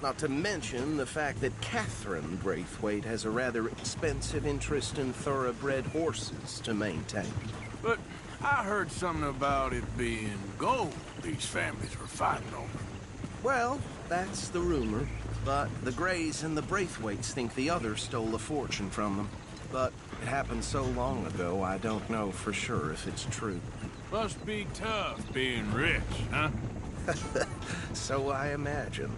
Not to mention the fact that Catherine Braithwaite has a rather expensive interest in thoroughbred horses to maintain. But I heard something about it being gold these families were fighting over. Well, that's the rumor. But the Grays and the Braithwaites think the others stole a fortune from them. But it happened so long ago, I don't know for sure if it's true. Must be tough being rich, huh? So I imagine.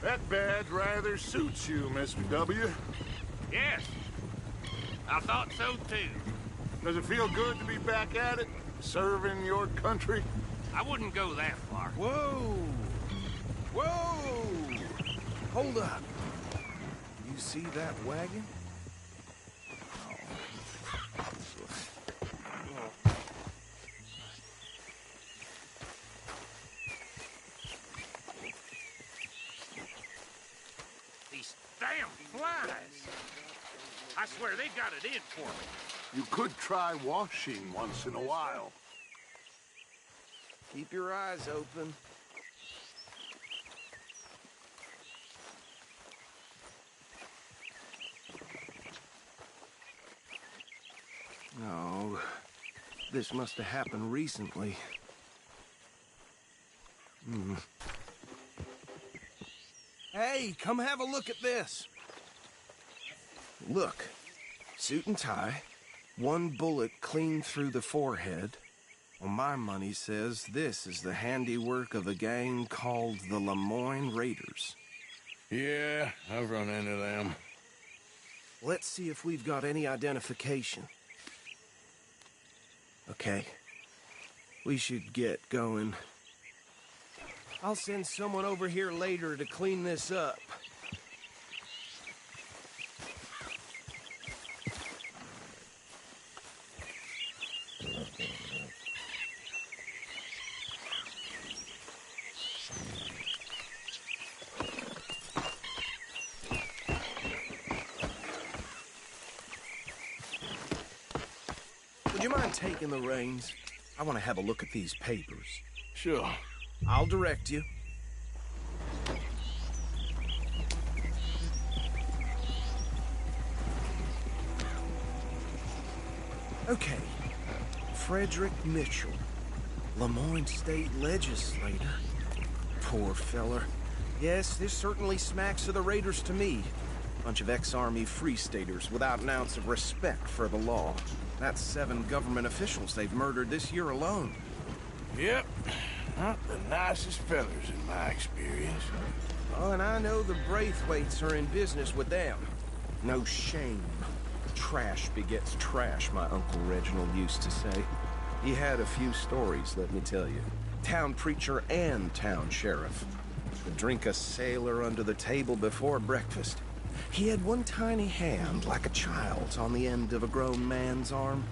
That badge rather suits you, Mr. W. Yes. I thought so, too. Does it feel good to be back at it? Serving your country? I wouldn't go that far. Whoa! Whoa! Hold up. You see that wagon? These damn flies. I swear they got it in for me. You could try washing once in a while. Keep your eyes open. Oh, this must have happened recently. Hey, come have a look at this. Look, suit and tie, one bullet clean through the forehead. Well, my money says this is the handiwork of a gang called the Lemoyne Raiders. Yeah, I've run into them. Let's see if we've got any identification. Okay. We should get going. I'll send someone over here later to clean this up. Would you mind taking the reins? I want to have a look at these papers. Sure. I'll direct you. Okay. Frederick Mitchell, Lemoyne State Legislator. Poor feller. Yes, this certainly smacks of the Raiders to me. Bunch of ex-Army Free Staters without an ounce of respect for the law. That's 7 government officials they've murdered this year alone. Yep. Not the nicest fellers in my experience. Oh, and I know the Braithwaites are in business with them. No shame. Trash begets trash, my Uncle Reginald used to say. He had a few stories, let me tell you. Town preacher and town sheriff. Would drink a sailor under the table before breakfast. He had one tiny hand, like a child's, on the end of a grown man's arm.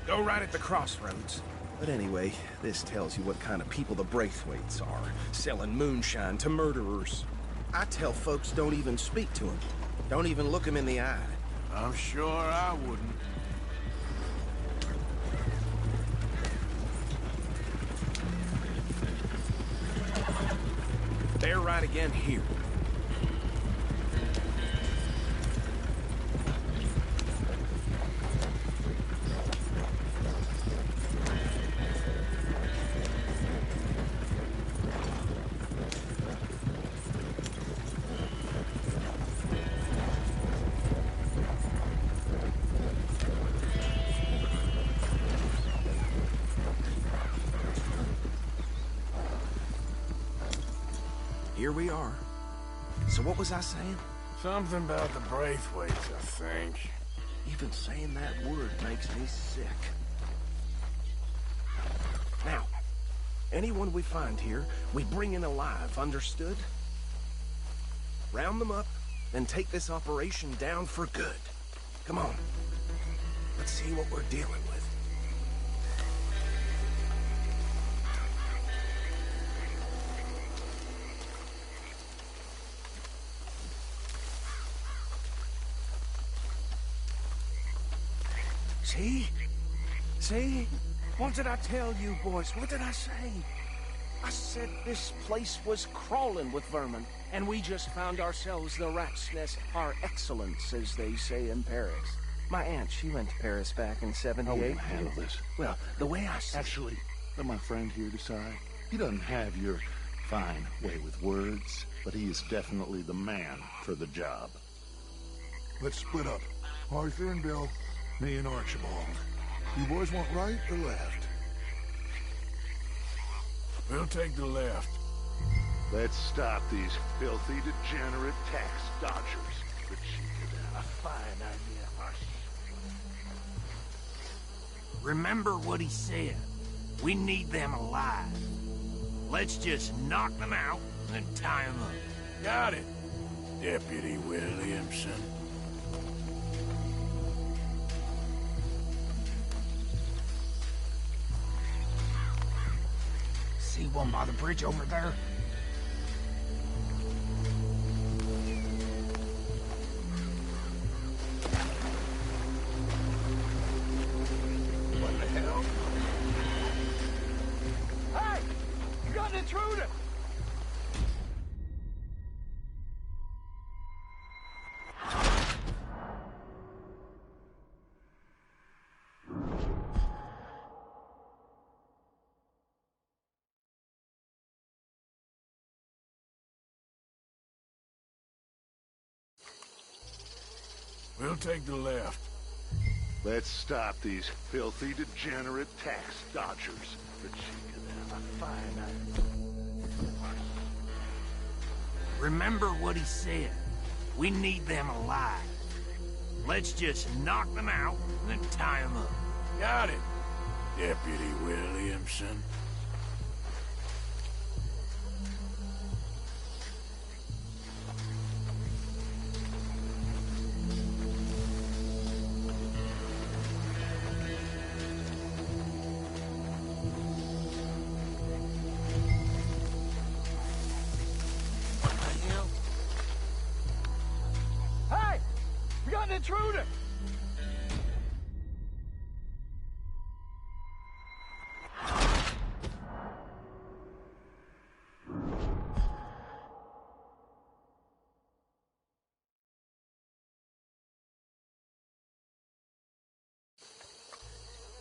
Go right at the crossroads. But anyway, this tells you what kind of people the Braithwaites are, selling moonshine to murderers. I tell folks don't even speak to them. Don't even look them in the eye. I'm sure I wouldn't. They're right again here. Here we are. So what was I saying? Something about the Braithwaites, I think. Even saying that word makes me sick. Now, anyone we find here, we bring in alive, understood? Round them up, then take this operation down for good. Come on. Let's see what we're dealing with. See? See? What did I tell you, boys? What did I say? I said this place was crawling with vermin, and we just found ourselves the rat's nest par excellence, as they say in Paris. My aunt, she went to Paris back in '78. How are we gonna handle this? Well, the way I see Actually, let my friend here decide. He doesn't have your fine way with words, but he is definitely the man for the job. Let's split up. Arthur and Bill, me and Archibald. You boys want right or left? We'll take the left. Let's stop these filthy, degenerate tax dodgers. The cheaper than a fine idea. Remember what he said. We need them alive. Let's just knock them out and tie them up. Got it, Deputy Williamson. See one by the bridge over there? What the hell? Hey! We'll take the left. Let's stop these filthy, degenerate tax dodgers. The cheek of them, a fine night. Remember what he said. We need them alive. Let's just knock them out and then tie them up. Got it, Deputy Williamson. Hey! We got an intruder!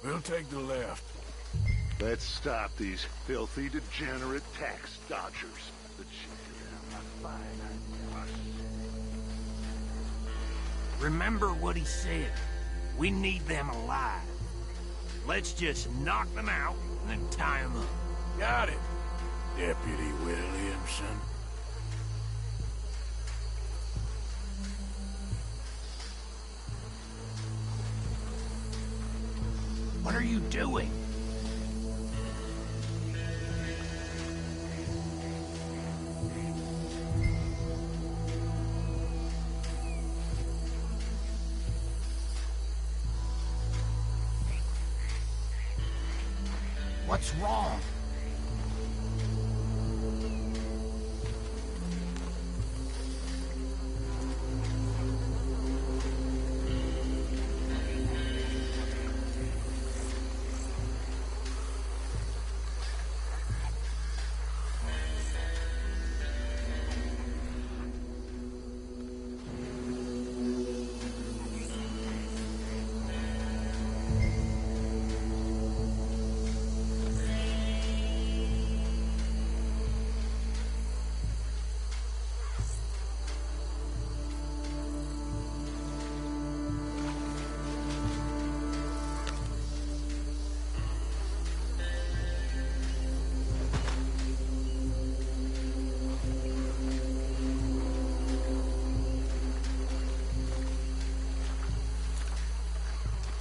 We'll take the left. Let's stop these filthy, degenerate tax dodgers. The cheek of them, a fine night. Remember what he said. We need them alive. Let's just knock them out and then tie them up. Got it, Deputy Williamson. What are you doing? What's wrong?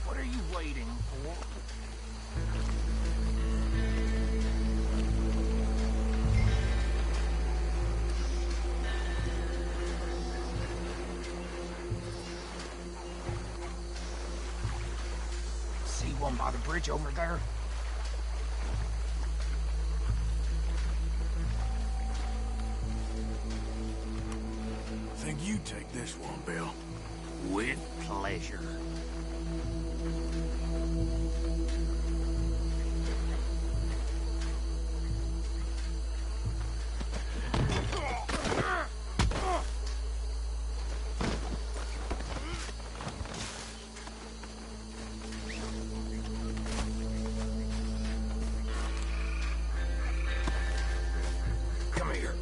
What are you waiting for? See one by the bridge over there? I think you take this one, Bill. With pleasure. Come here.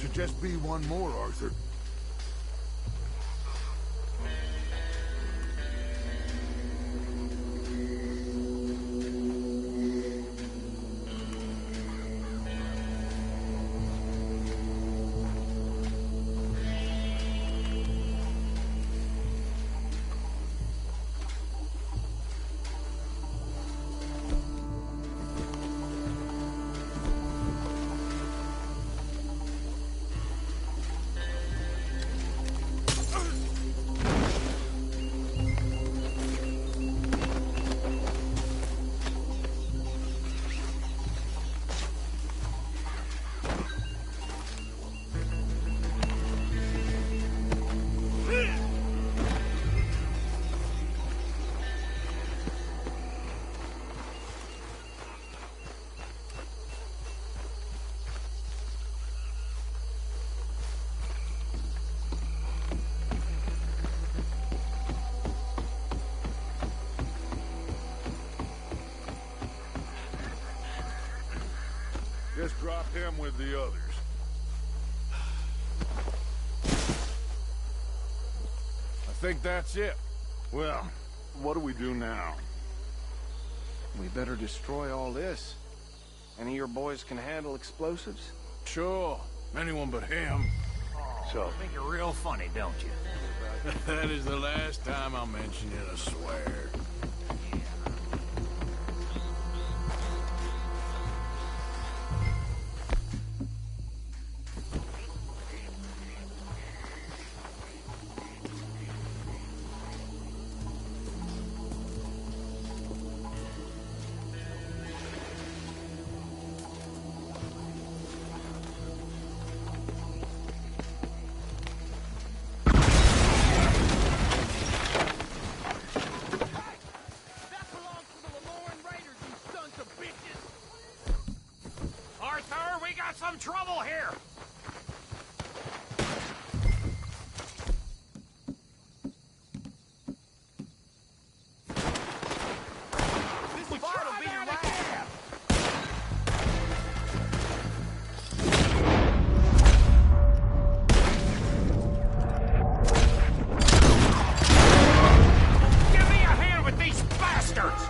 Should just be one more, Arthur. drop him with the others. I think that's it. Well, what do we do now? We better destroy all this. Any of your boys can handle explosives? Sure. Anyone but him. So, think you're real funny, don't you? That is the last time I'll mention it, I swear. Arthur, we got some trouble here! This fight will be your last! Give me a hand with these bastards!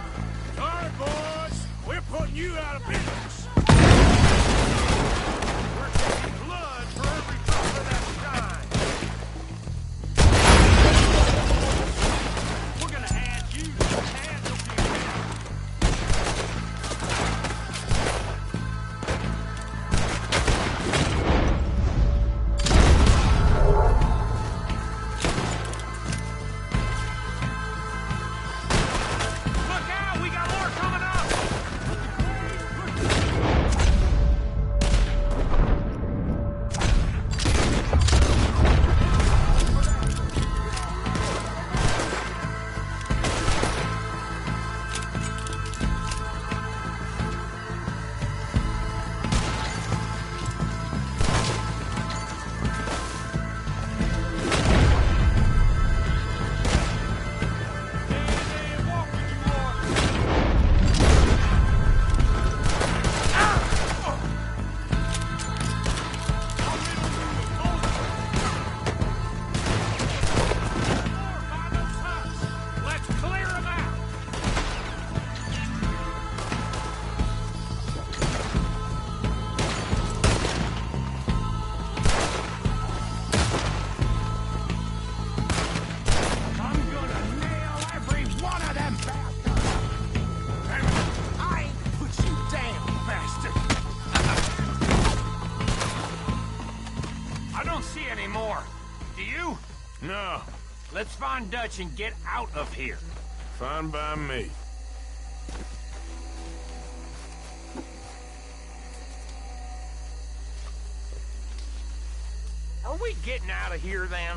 Sorry, boys. We're putting you out of business. Blood for every drop of that shine. We're gonna add you to the casualty list. Look out! We got more coming up! Let's clear them out! I'm gonna nail every one of them bastards! Damn it! I ain't put you down, bastard! I don't see any more. Do you? No, Let's find Dutch and get out of here. fine by me. Are we getting out of here then?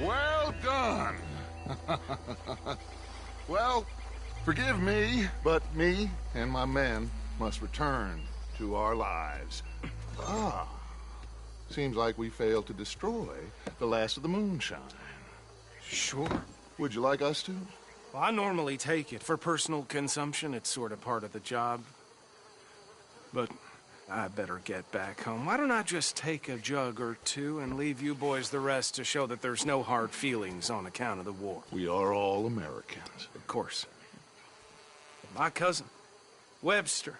Well done. Well, forgive me, but me and my men must return to our lives. Ah, seems like we failed to destroy the last of the moonshine. Sure. Would you like us to? Well, I normally take it. For personal consumption, it's sort of part of the job. But I better get back home. Why don't I just take a jug or two and leave you boys the rest to show that there's no hard feelings on account of the war? We are all Americans. Of course. My cousin, Webster,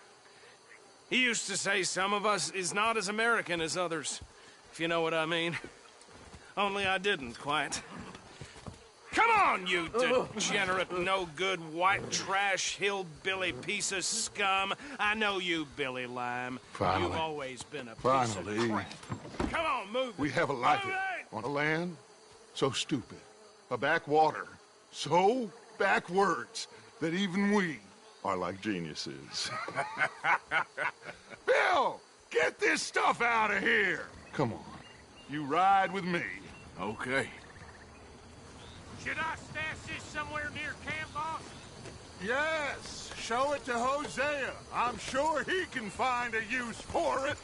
he used to say some of us is not as American as others, if you know what I mean. Only I didn't quite. Come on, you degenerate, no-good, white trash, hillbilly piece of scum. I know you, Billy Lime. Finally. You've always been a piece Finally. of crap. Come on, move it. We have a life Move here it! on a land so stupid A backwater. So backwards that even we are like geniuses. Bill! Get this stuff out of here! Come on. You ride with me. Okay. Should I stash this somewhere near camp, boss? Yes! Show it to Hosea. I'm sure he can find a use for it.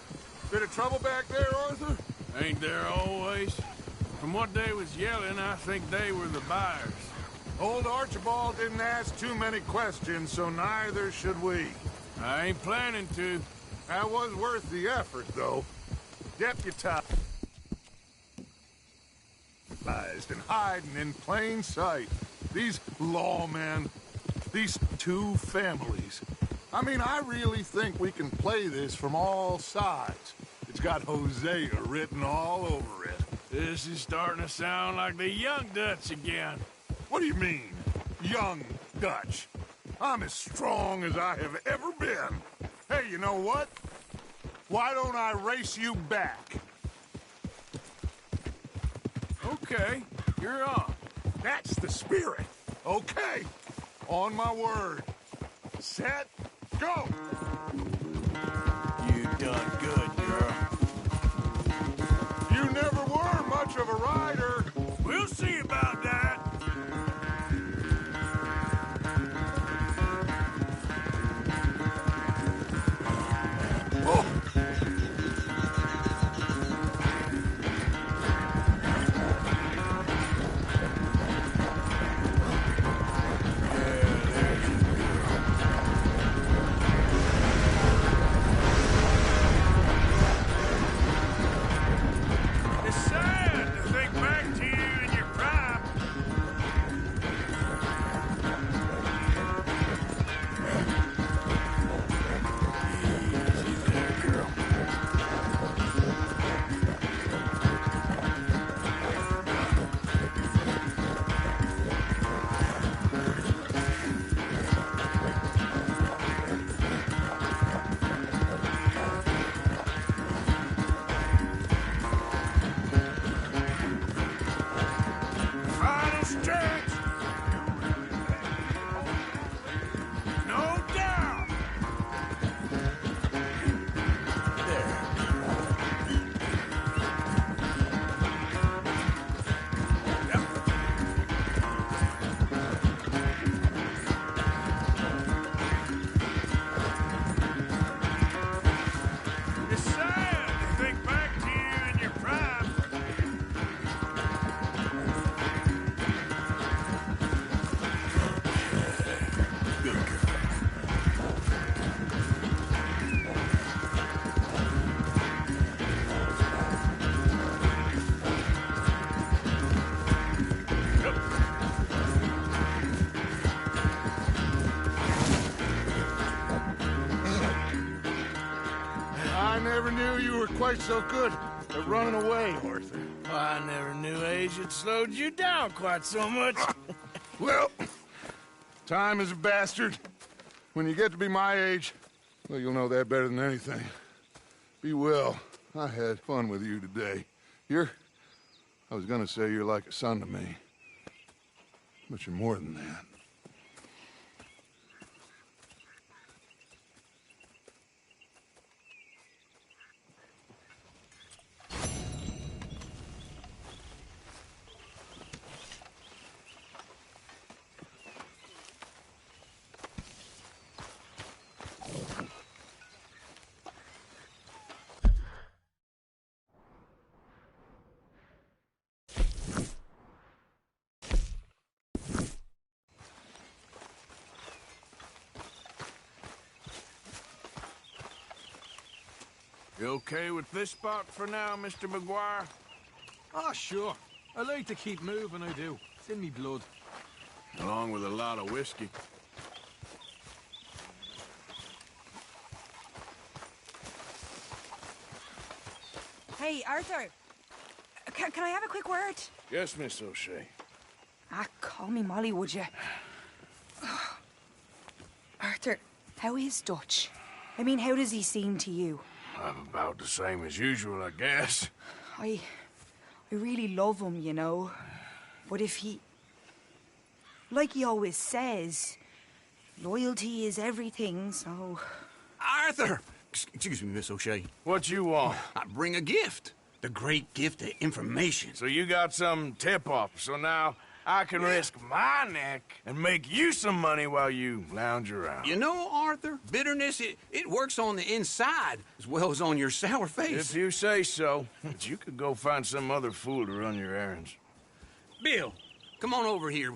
Bit of trouble back there, Arthur? Ain't there always? From what they was yelling, I think they were the buyers. Old Archibald didn't ask too many questions, so neither should we. I ain't planning to. That was worth the effort, though. Deputized and hiding in plain sight. These lawmen, these two families. I mean, I really think we can play this from all sides. It's got Hosea written all over it. This is starting to sound like the Young Dutch again. What do you mean, Young Dutch? I'm as strong as I have ever been. Hey, you know what? Why don't I race you back? Okay, you're on. That's the spirit. Okay, on my word. Set, go! You done good, girl. You never were much of a rider. We'll see about that. Oh. It's sad to think back to you in your prime. Easy there, girl. Final stretch. No doubt. There. Yep. It's sad to think back to you in your prime. Good girl. Yep. I never knew you were quite so good at running away, Arthur. I never knew age had slowed you down quite so much. Well, time is a bastard. When you get to be my age, well, you'll know that better than anything. Be well. I had fun with you today. I was gonna say you're like a son to me. But you're more than that. You okay with this spot for now, Mr. McGuire? Ah, sure. I like to keep moving, I do. It's in me blood. Along with a lot of whiskey. Hey, Arthur. Can I have a quick word? Yes, Miss O'Shea. Ah, call me Molly, would you? Arthur, how is Dutch? I mean, how does he seem to you? I'm about the same as usual, I guess. I really love him, you know. But if he like he always says, loyalty is everything, so... Arthur! Excuse me, Miss O'Shea. What you want? I bring a gift. The great gift of information. So you got some tip-off, so now I can risk my neck and make you some money while you lounge around. You know, Arthur, bitterness, it works on the inside as well as on your sour face. If you say so. But you could go find some other fool to run your errands. Bill, come on over here.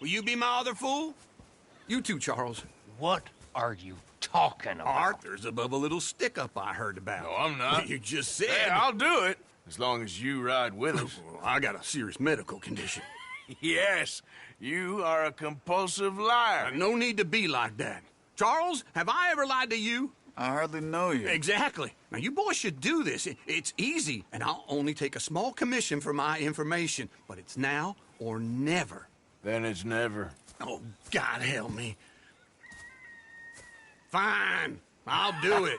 Will you be my other fool? You too, Charles. What are you talking about? Arthur's above a little stick-up I heard about. No, I'm not. You just said... Hey, I'll do it, as long as you ride with us. I got a serious medical condition. Yes, you are a compulsive liar. No need to be like that. Charles, have I ever lied to you? I hardly know you. Exactly. Now, you boys should do this. It's easy, and I'll only take a small commission for my information. But it's now or never. Then it's never. Oh, God help me. Fine, I'll do it.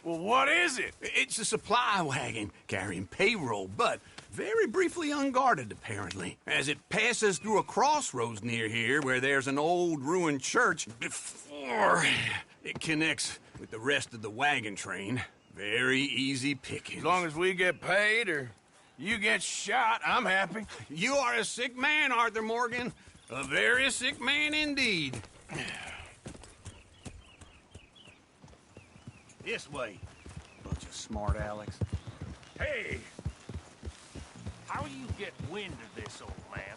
Well, what is it? It's a supply wagon carrying payroll, but very briefly unguarded, apparently, as it passes through a crossroads near here where there's an old ruined church before it connects with the rest of the wagon train. Very easy pickings. As long as we get paid or you get shot, I'm happy. You are a sick man, Arthur Morgan. A very sick man indeed. This way. Bunch of smart Alex. Hey! How you get wind of this, old man?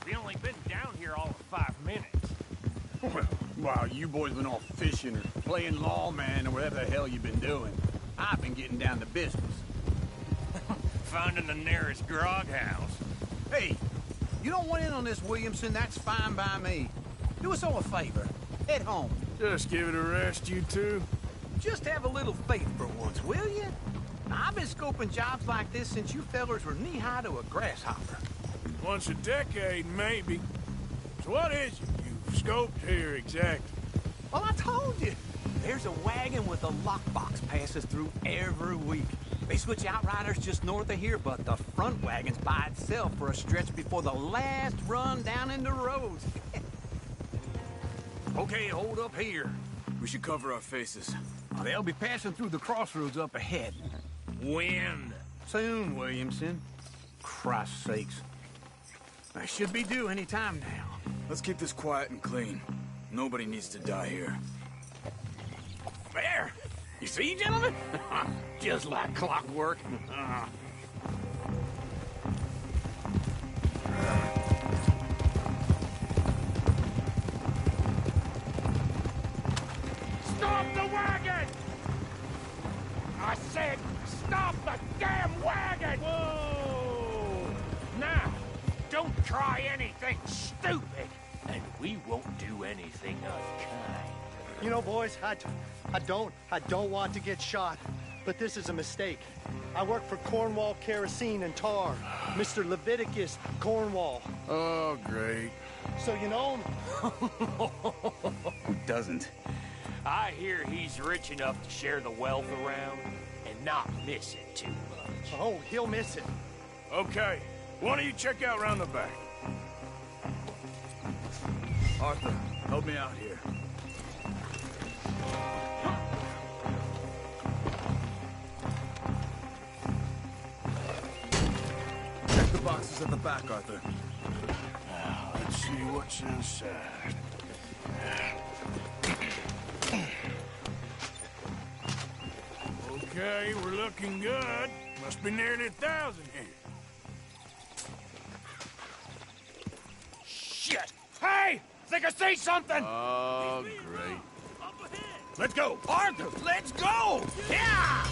We only been down here all of 5 minutes. While you boys been off fishing or playing lawman or whatever the hell you've been doing, I've been getting down to business. Finding the nearest grog house. Hey, you don't want in on this, Williamson, that's fine by me. Do us all a favor. Head home. Just give it a rest, you two. Just have a little faith for once, will you? I've been scoping jobs like this since you fellers were knee-high to a grasshopper. Once a decade, maybe. So what is it you've scoped here exactly? Well, I told you. There's a wagon with a lockbox passes through every week. They switch outriders just north of here, but the front wagon's by itself for a stretch before the last run down into roads. Okay, hold up here. We should cover our faces. They'll be passing through the crossroads up ahead. When? Soon, Williamson. Christ's sakes. I should be due any time now. Let's keep this quiet and clean. Nobody needs to die here. There! You see, gentlemen? Just like clockwork. Stop the wagon! I said, stop the damn wagon! Whoa! Now, don't try anything stupid, and we won't do anything unkind. You know, boys, I don't want to get shot, but this is a mistake. I work for Cornwall Kerosene and Tar, Mr. Leviticus Cornwall. Oh, great. So you know him? Who doesn't? I hear he's rich enough to share the wealth around and not miss it too much. Oh, he'll miss it. Okay, why don't you check out round the back? Arthur, help me out here. Check the boxes at the back, Arthur. Now, let's see what's inside. Okay, we're looking good. Must be nearly 1,000 here. Shit! Hey! Think I see something! Oh, great. Let's go! Arthur, let's go! Yeah!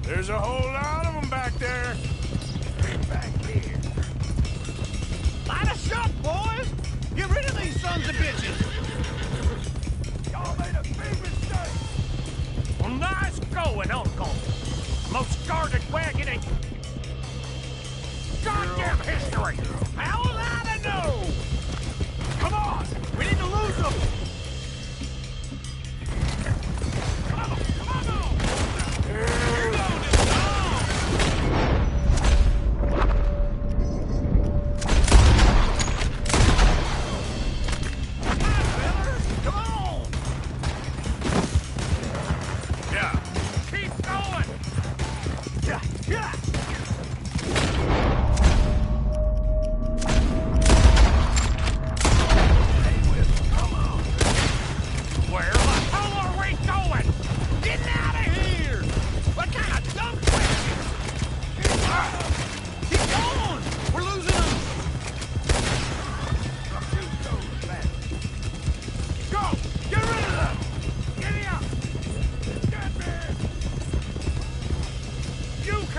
There's a whole lot of them back there. Back here. Light us up, boys! Get rid of these sons of bitches! Y'all made a big mistake! Well, nice going, Uncle. Most guarded wagon in goddamn history! How will I know? Come on! We need to lose them!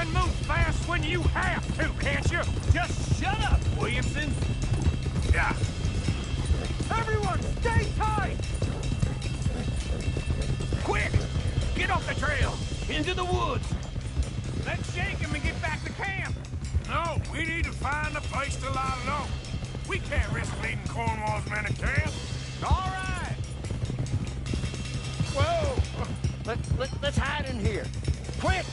can move fast when you have to, can't you? Just shut up, Williamson. Yeah. Everyone, stay tight! Quick! Get off the trail! Into the woods! Let's shake him and get back to camp! No, we need to find a place to lie low. We can't risk leading Cornwall's men to camp. All right! Whoa! Let's hide in here. Quick!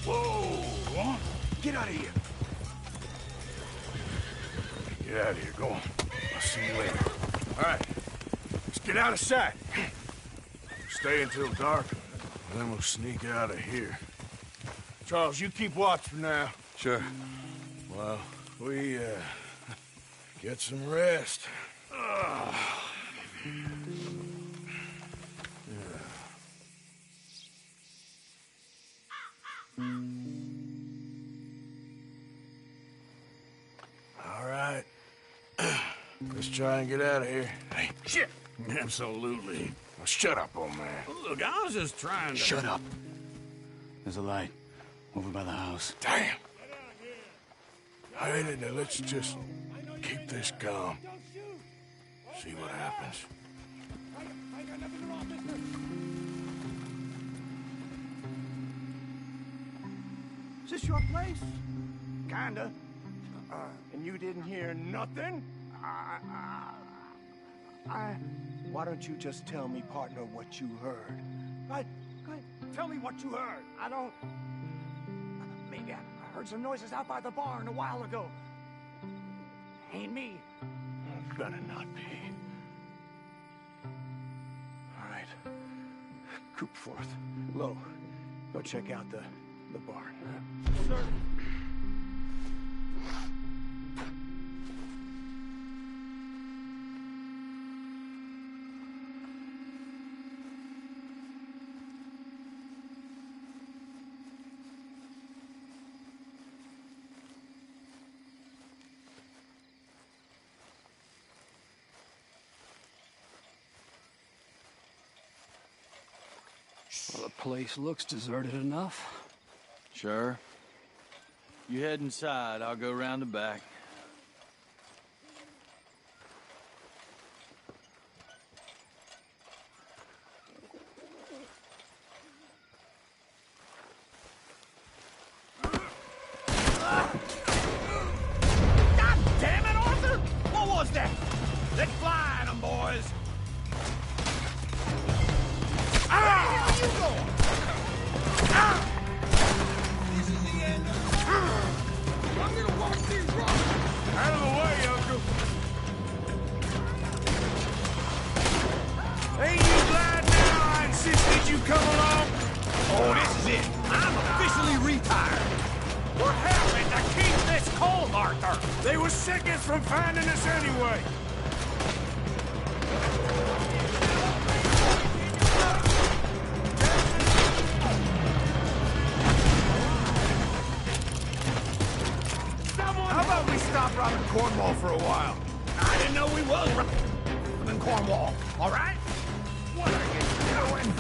Whoa! Get out of here. Get out of here. Go on. I'll see you later. All right. Let's get out of sight. Stay until dark, and then we'll sneak out of here. Charles, you keep watch for now. Sure. Well, we, get some rest. All right. Let's try and get out of here. Hey, shit! Absolutely. Well, shut up, old man. Look, I was just trying to... Shut up. There's a light over by the house. Damn. Hey, let's just keep this calm. See what happens. Is this your place? Kinda. And you didn't hear nothing? Why don't you just tell me, partner, what you heard? Go ahead. Tell me what you heard. I don't... Maybe I heard some noises out by the barn a while ago. Ain't me. Better not be. All right. Coop forth. Low. Go check out the barn. Sir. Well, the place looks deserted enough. Sure. You head inside, I'll go round the back. God damn it, Arthur! What was that? Let's fly at 'em, boys! You going? This is the end of I'm gonna walk these rocks! Out of the way, Uncle! Ain't you glad now I insisted you come along? Oh, this is it. I'm officially retired. What happened to keep this cold, Arthur? They were seconds from finding us anyway! How about we stop robbing Cornwall for a while? I didn't know we was robbing Cornwall, all right? What are you doing?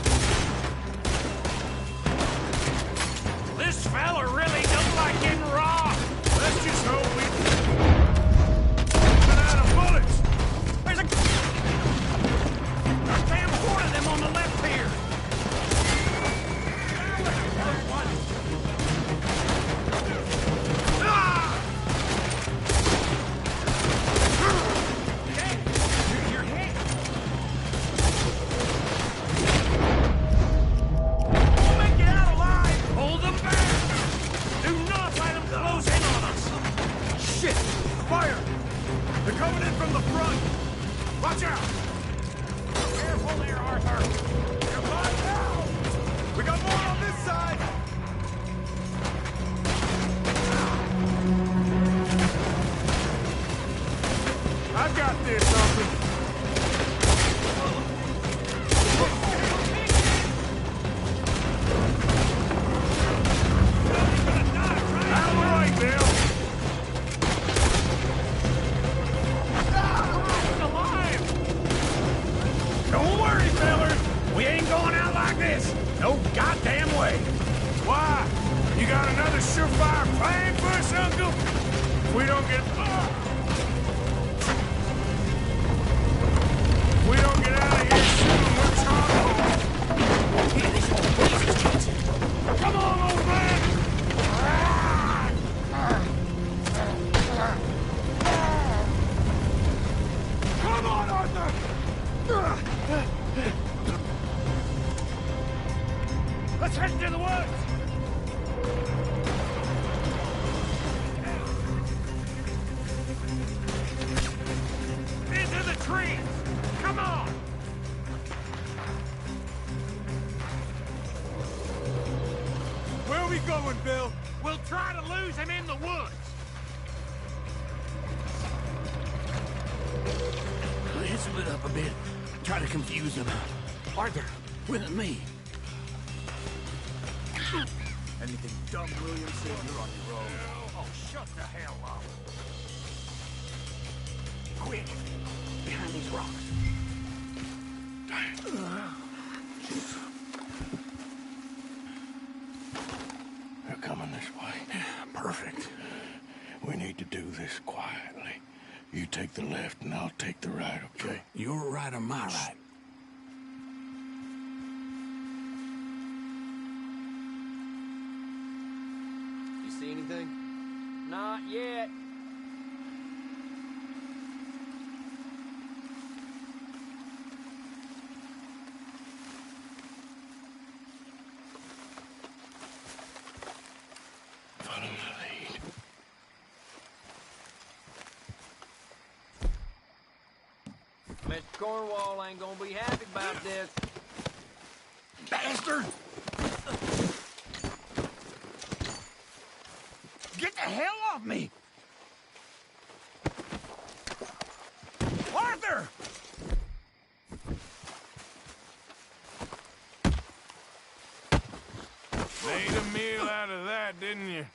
This fella really don't like getting robbed. Let's just hope we... Run out of bullets! There's a damn horde of them on the left here. got another surefire plan for us, Uncle? We don't get... We don't get out of here soon, we're charcoal. Come on, old man! Come on, Arthur! Let's head into the woods! Into the trees! Come on! Where are we going, Bill? We'll try to lose him in the woods! Let's split up a bit. Try to confuse them. Arthur, with me. Anything dumb, William, say you're on your own. Oh, shut the hell up! Quick! Behind these rocks. They're coming this way. Perfect. We need to do this quietly. You take the left and I'll take the right, okay? Your right or my right? You see anything? Not yet. Follow my lead. Mr. Cornwall ain't gonna be happy about this. Bastard! Get the hell off me! Arthur! Made a meal out of that, didn't you?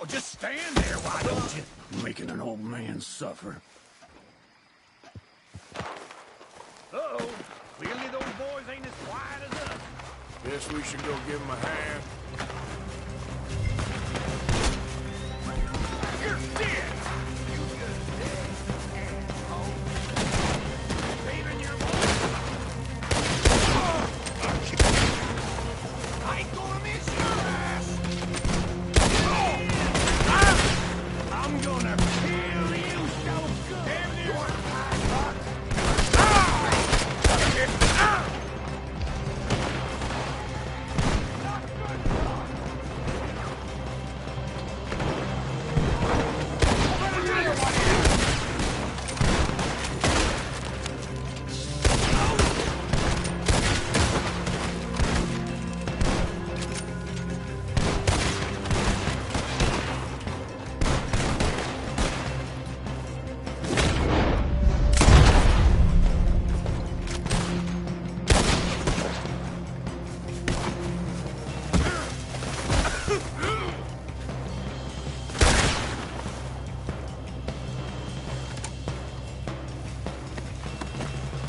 Oh, just stand there, why don't you? Making an old man suffer. Uh-oh. Clearly those boys ain't as quiet as us. Guess we should go give him a hand. You're dead! You just dead, asshole. Saving your life. I ain't gonna miss your ass! I'm gonna kill you so good! Damn near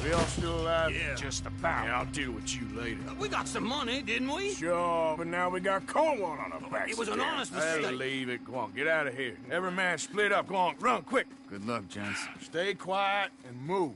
We all still alive? Yeah. Just about. Yeah, I'll deal with you later. We got some money, didn't we? Sure, but now we got Cornwall on our backs. It was an again. honest Hey, mistake. leave it. Go on, get out of here. Every man split up. Go on, run, quick. Good luck, gents. Stay quiet and move.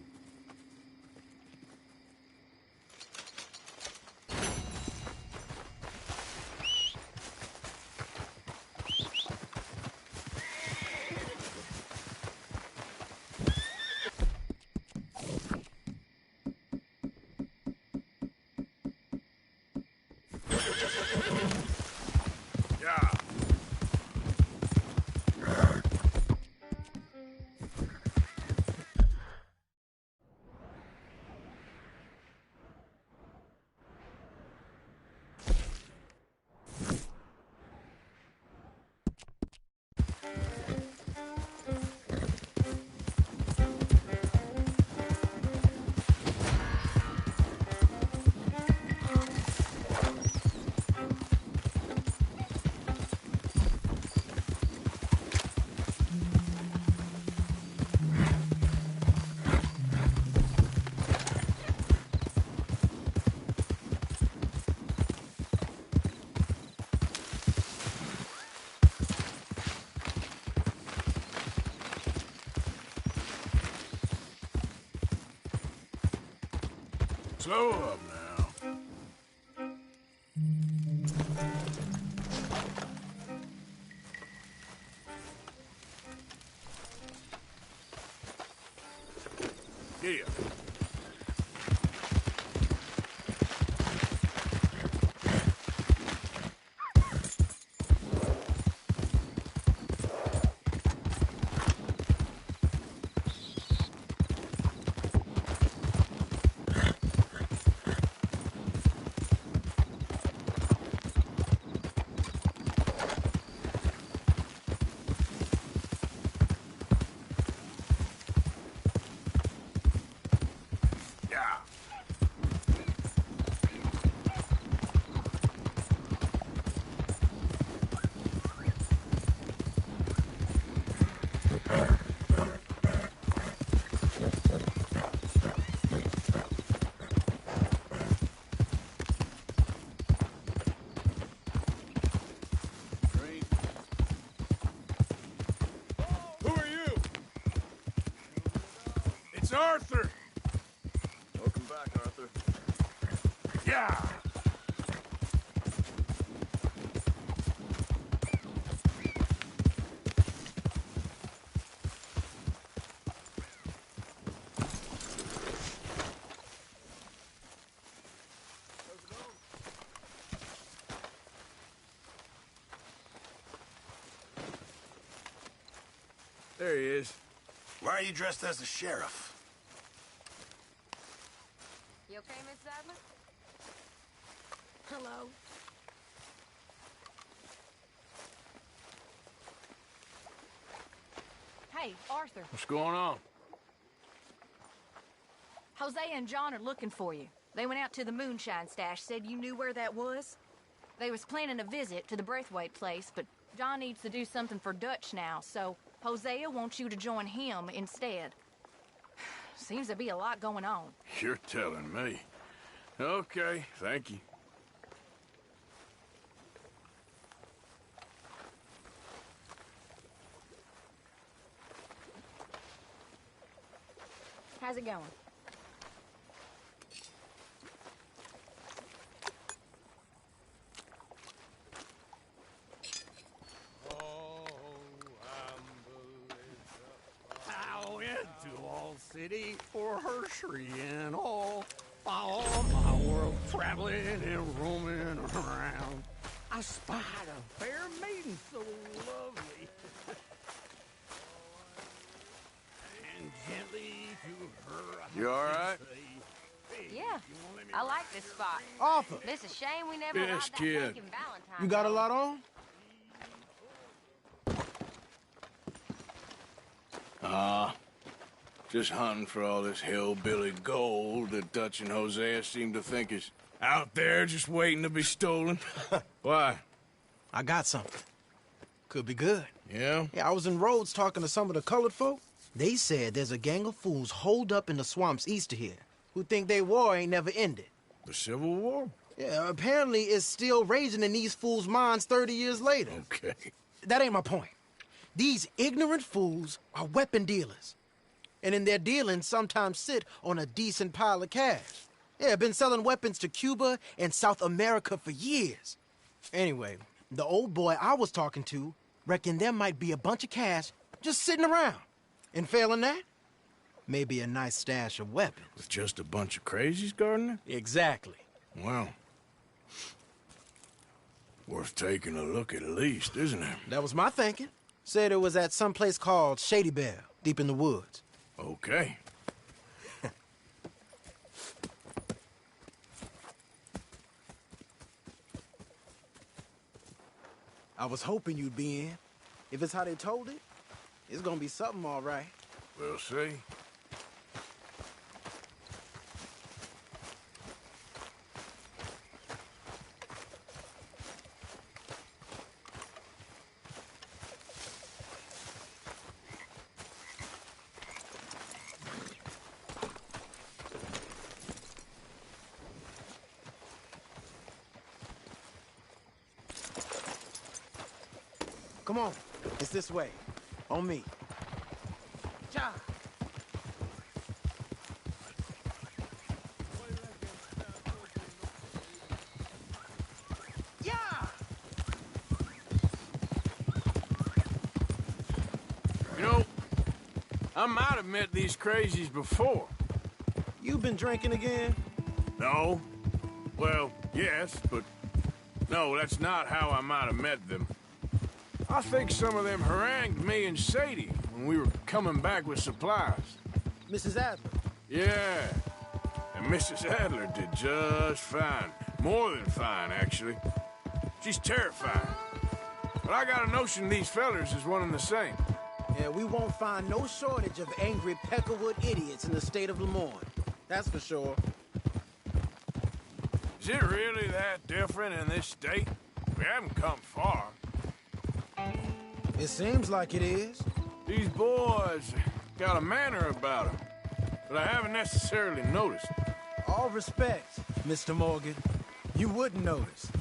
Slow up now. Yeah. It's Arthur! Welcome back, Arthur. Yeah! There he is. Why are you dressed as the sheriff? You okay, Miss Sadler? Hello. Hey, Arthur. What's going on? Hosea and John are looking for you. They went out to the moonshine stash, said you knew where that was. They was planning a visit to the Braithwaite place, but John needs to do something for Dutch now, so Hosea wants you to join him instead. Seems to be a lot going on. You're telling me. Okay, thank you. How's it going? I went to all city for hershey and all my world traveling and roaming around. I spied a fair maiden so lovely. And gently to her I You all right? say, Yeah, I like this spot. Arthur. It's a shame we never Yes, got that kid. Lincoln Valentine. You got a lot on? Just hunting for all this hillbilly gold that Dutch and Hosea seem to think is out there just waiting to be stolen. Why? I got something. Could be good. Yeah? Yeah, I was in Rhodes talking to some of the colored folk. They said there's a gang of fools holed up in the swamps east of here who think their war ain't never ended. The Civil War? Yeah, apparently it's still raging in these fools' minds 30 years later. Okay. That ain't my point. These ignorant fools are weapon dealers. And in their dealings sometimes sit on a decent pile of cash. Yeah, been selling weapons to Cuba and South America for years. Anyway, the old boy I was talking to reckoned there might be a bunch of cash just sitting around. And failing that, maybe a nice stash of weapons. With just a bunch of crazies guarding it? Exactly. Well, worth taking a look at least, isn't it? That was my thinking. Said it was at some place called Shady Belle, deep in the woods. Okay. I was hoping you'd be in. If it's how they told it, it's gonna be something all right. We'll see. Come on, it's this way. On me. Ja. I might have met these crazies before. You been drinking again? No. Well, yes, but... No, that's not how I might have met them. I think some of them harangued me and Sadie when we were coming back with supplies. Mrs. Adler? Yeah. And Mrs. Adler did just fine. More than fine, actually. She's terrifying. But I got a notion these fellers is one and the same. Yeah, we won't find no shortage of angry Peckerwood idiots in the state of Lemoyne. That's for sure. Is it really that different in this state? We haven't come far. It seems like it is. These boys got a manner about them, but I haven't necessarily noticed. All respect, Mr. Morgan. You wouldn't notice.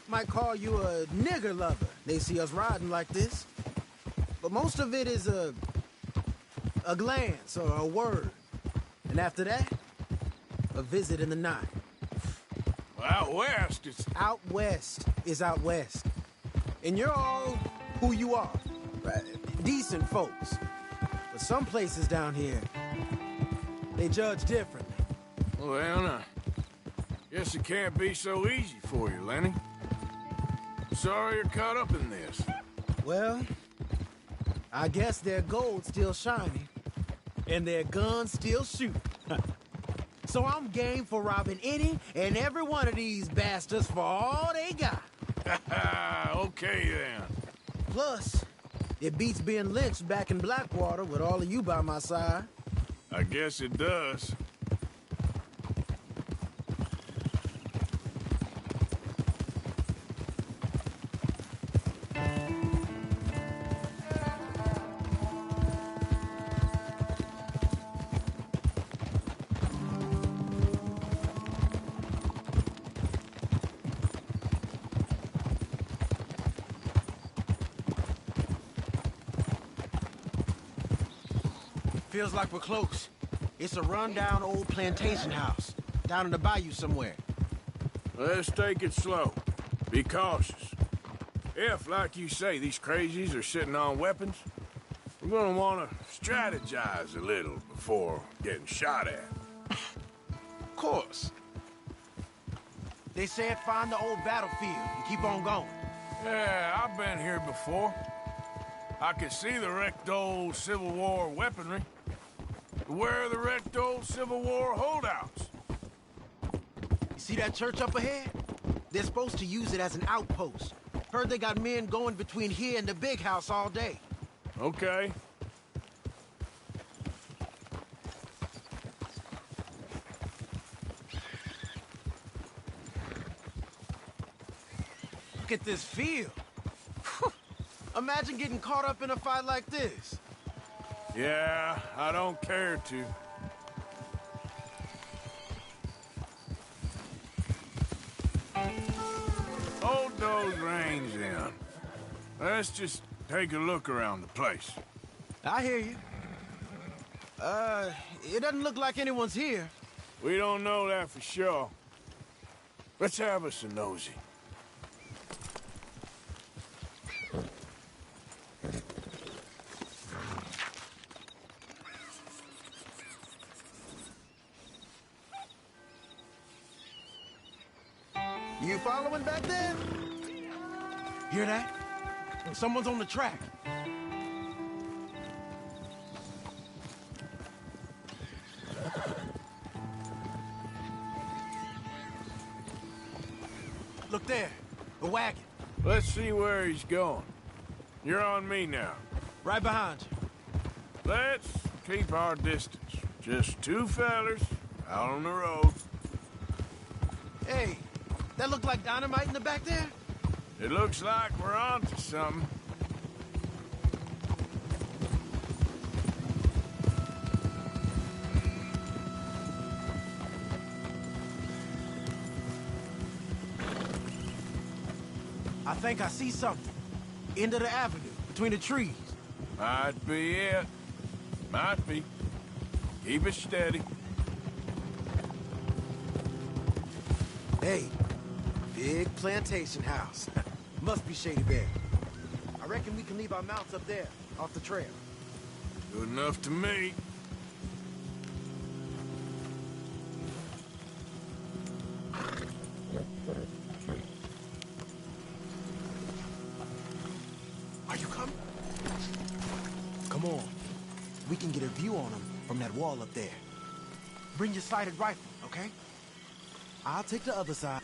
Might call you a nigger lover. They see us riding like this. But most of it is a glance or a word. And after that, a visit in the night. Well, out west, it's... Out west is out west. And you're all who you are. Right? Decent folks. But some places down here, they judge differently. Well, I guess it can't be so easy for you, Lenny. Sorry you're caught up in this. Well, I guess their gold's still shining, and their guns still shoot. So I'm game for robbing any and every one of these bastards for all they got. Okay, then. Plus, it beats being lynched back in Blackwater with all of you by my side. I guess it does. Feels like we're close. It's a rundown old plantation house, down in the bayou somewhere. Let's take it slow. Be cautious. If, like you say, these crazies are sitting on weapons, we're gonna want to strategize a little before getting shot at. Of course. They said find the old battlefield and keep on going. Yeah, I've been here before. I can see the wrecked old Civil War weaponry. Where are the wrecked old Civil War holdouts? You see that church up ahead? They're supposed to use it as an outpost. Heard they got men going between here and the big house all day. Okay. Look at this field. Imagine getting caught up in a fight like this. Yeah, I don't care to. Hold those reins in. Let's just take a look around the place. I hear you. It doesn't look like anyone's here. We don't know that for sure. Let's have us a nosy. You following back there? Hear that? Someone's on the track. Look there, a wagon. Let's see where he's going. You're on me now. Right behind you. Let's keep our distance. Just two fellers out on the road. Hey, that look like dynamite in the back there? It looks like we're onto something. I think I see something. End of the avenue, between the trees. Might be it. Might be. Keep it steady. Hey, big plantation house. Must be Shady Bear. I reckon we can leave our mounts up there, off the trail. Good enough to me. Are you coming? Come on. We can get a view on them from that wall up there. Bring your sighted rifle, okay? I'll take the other side.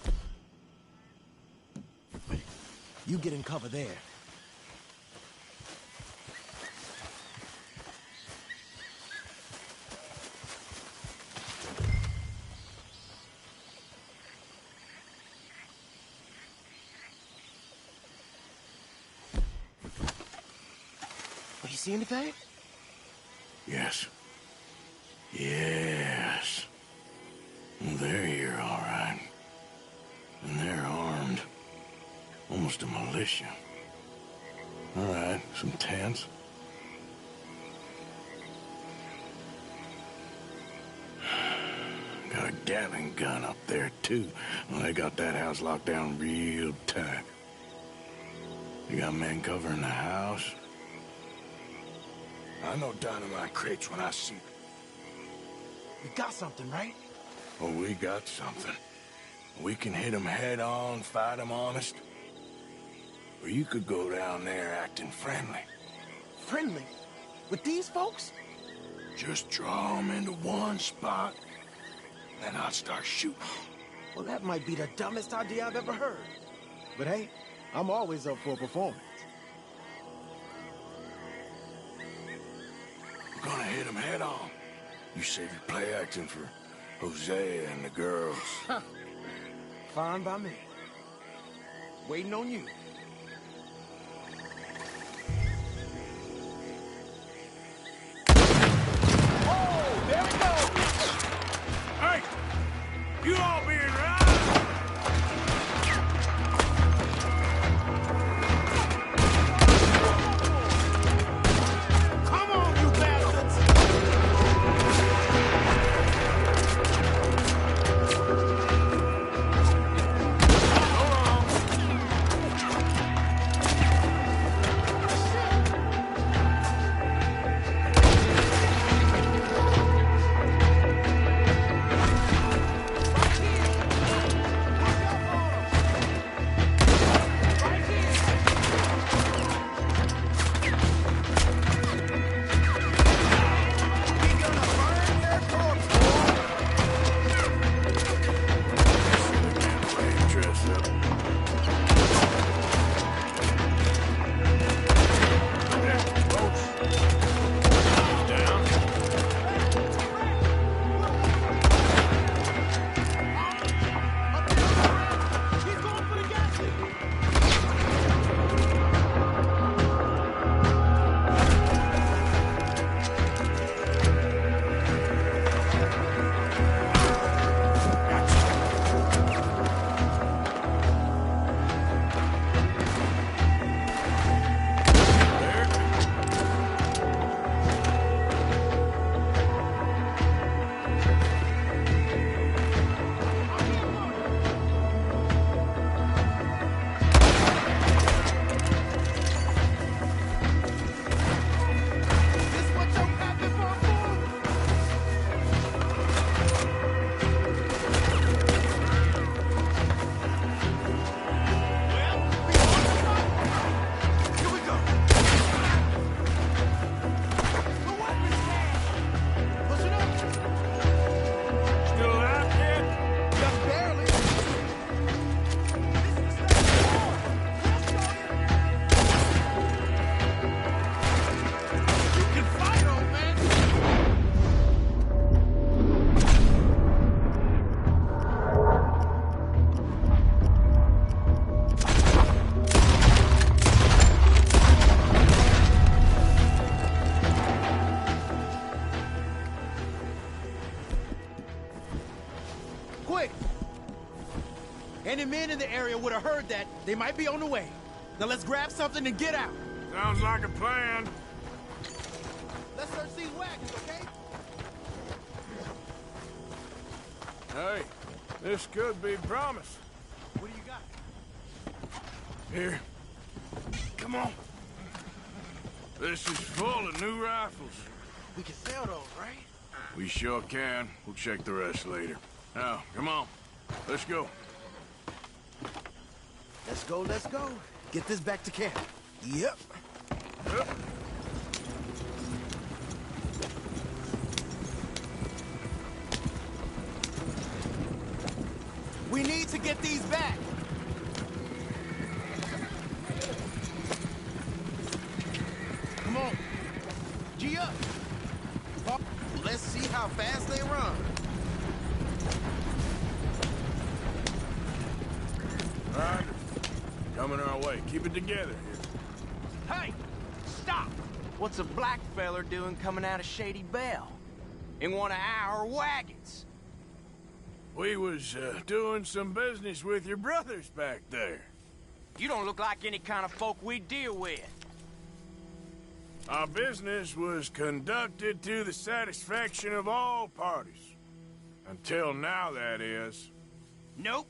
You get in cover there. You see anything? Yes. Yes. They're here, all right. And they're armed. Almost a militia. All right, some tents. Got a Gatling gun up there, too. Well, they got that house locked down real tight. You got men covering the house. I know dynamite crates when I see them. We got something, right? Oh, we got something. We can hit them head on, fight them honest. Or you could go down there acting friendly. Friendly? With these folks? Just draw them into one spot, then I'll start shooting. Well, that might be the dumbest idea I've ever heard. But hey, I'm always up for a performance. We're gonna hit them head on. You save your play acting for Hosea and the girls. Fine by me. Waiting on you. Oh, there we go! Hey! You all being right? Any men in the area would have heard that. They might be on the way. Now let's grab something and get out. Sounds like a plan. Let's search these wagons, okay? Hey, this could be promise. What do you got? Here. Come on. This is full of new rifles. We can sell those, right? We sure can. We'll check the rest later. Now, come on. Let's go. Let's go, let's go. Get this back to camp. Yep. Yep. We need to get these back. Come on. G up. Let's see how fast they run. Right. Coming our way. Keep it together here. Hey! Stop! What's a black feller doing coming out of Shady Belle? In one of our wagons? We was doing some business with your brothers back there. You don't look like any kind of folk we deal with. Our business was conducted to the satisfaction of all parties. Until now, that is. Nope.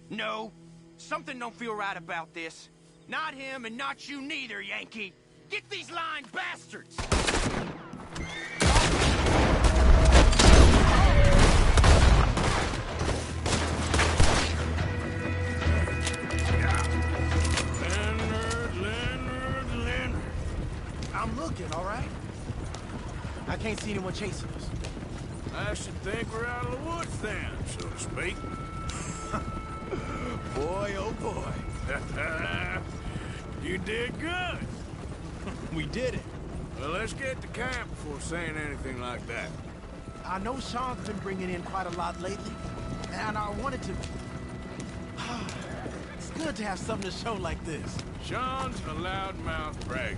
No. Something don't feel right about this. Not him and not you neither, Yankee. Get these lying bastards! Leonard. I'm looking, all right? I can't see anyone chasing us. I should think we're out of the woods then, so to speak. Boy, oh boy. You did good. We did it. Well, let's get to camp before saying anything like that. I know Sean's been bringing in quite a lot lately, and I wanted to... It's good to have something to show like this. Sean's a loudmouth bragger.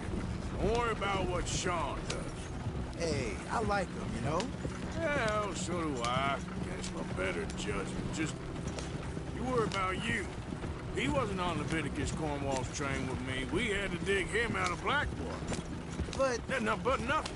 Don't worry about what Sean does. Hey, I like him, you know? Well, so do I. Guess I'm better judgment. Just, you worry about you. He wasn't on Leviticus Cornwall's train with me. We had to dig him out of Blackwater. But... But nothing.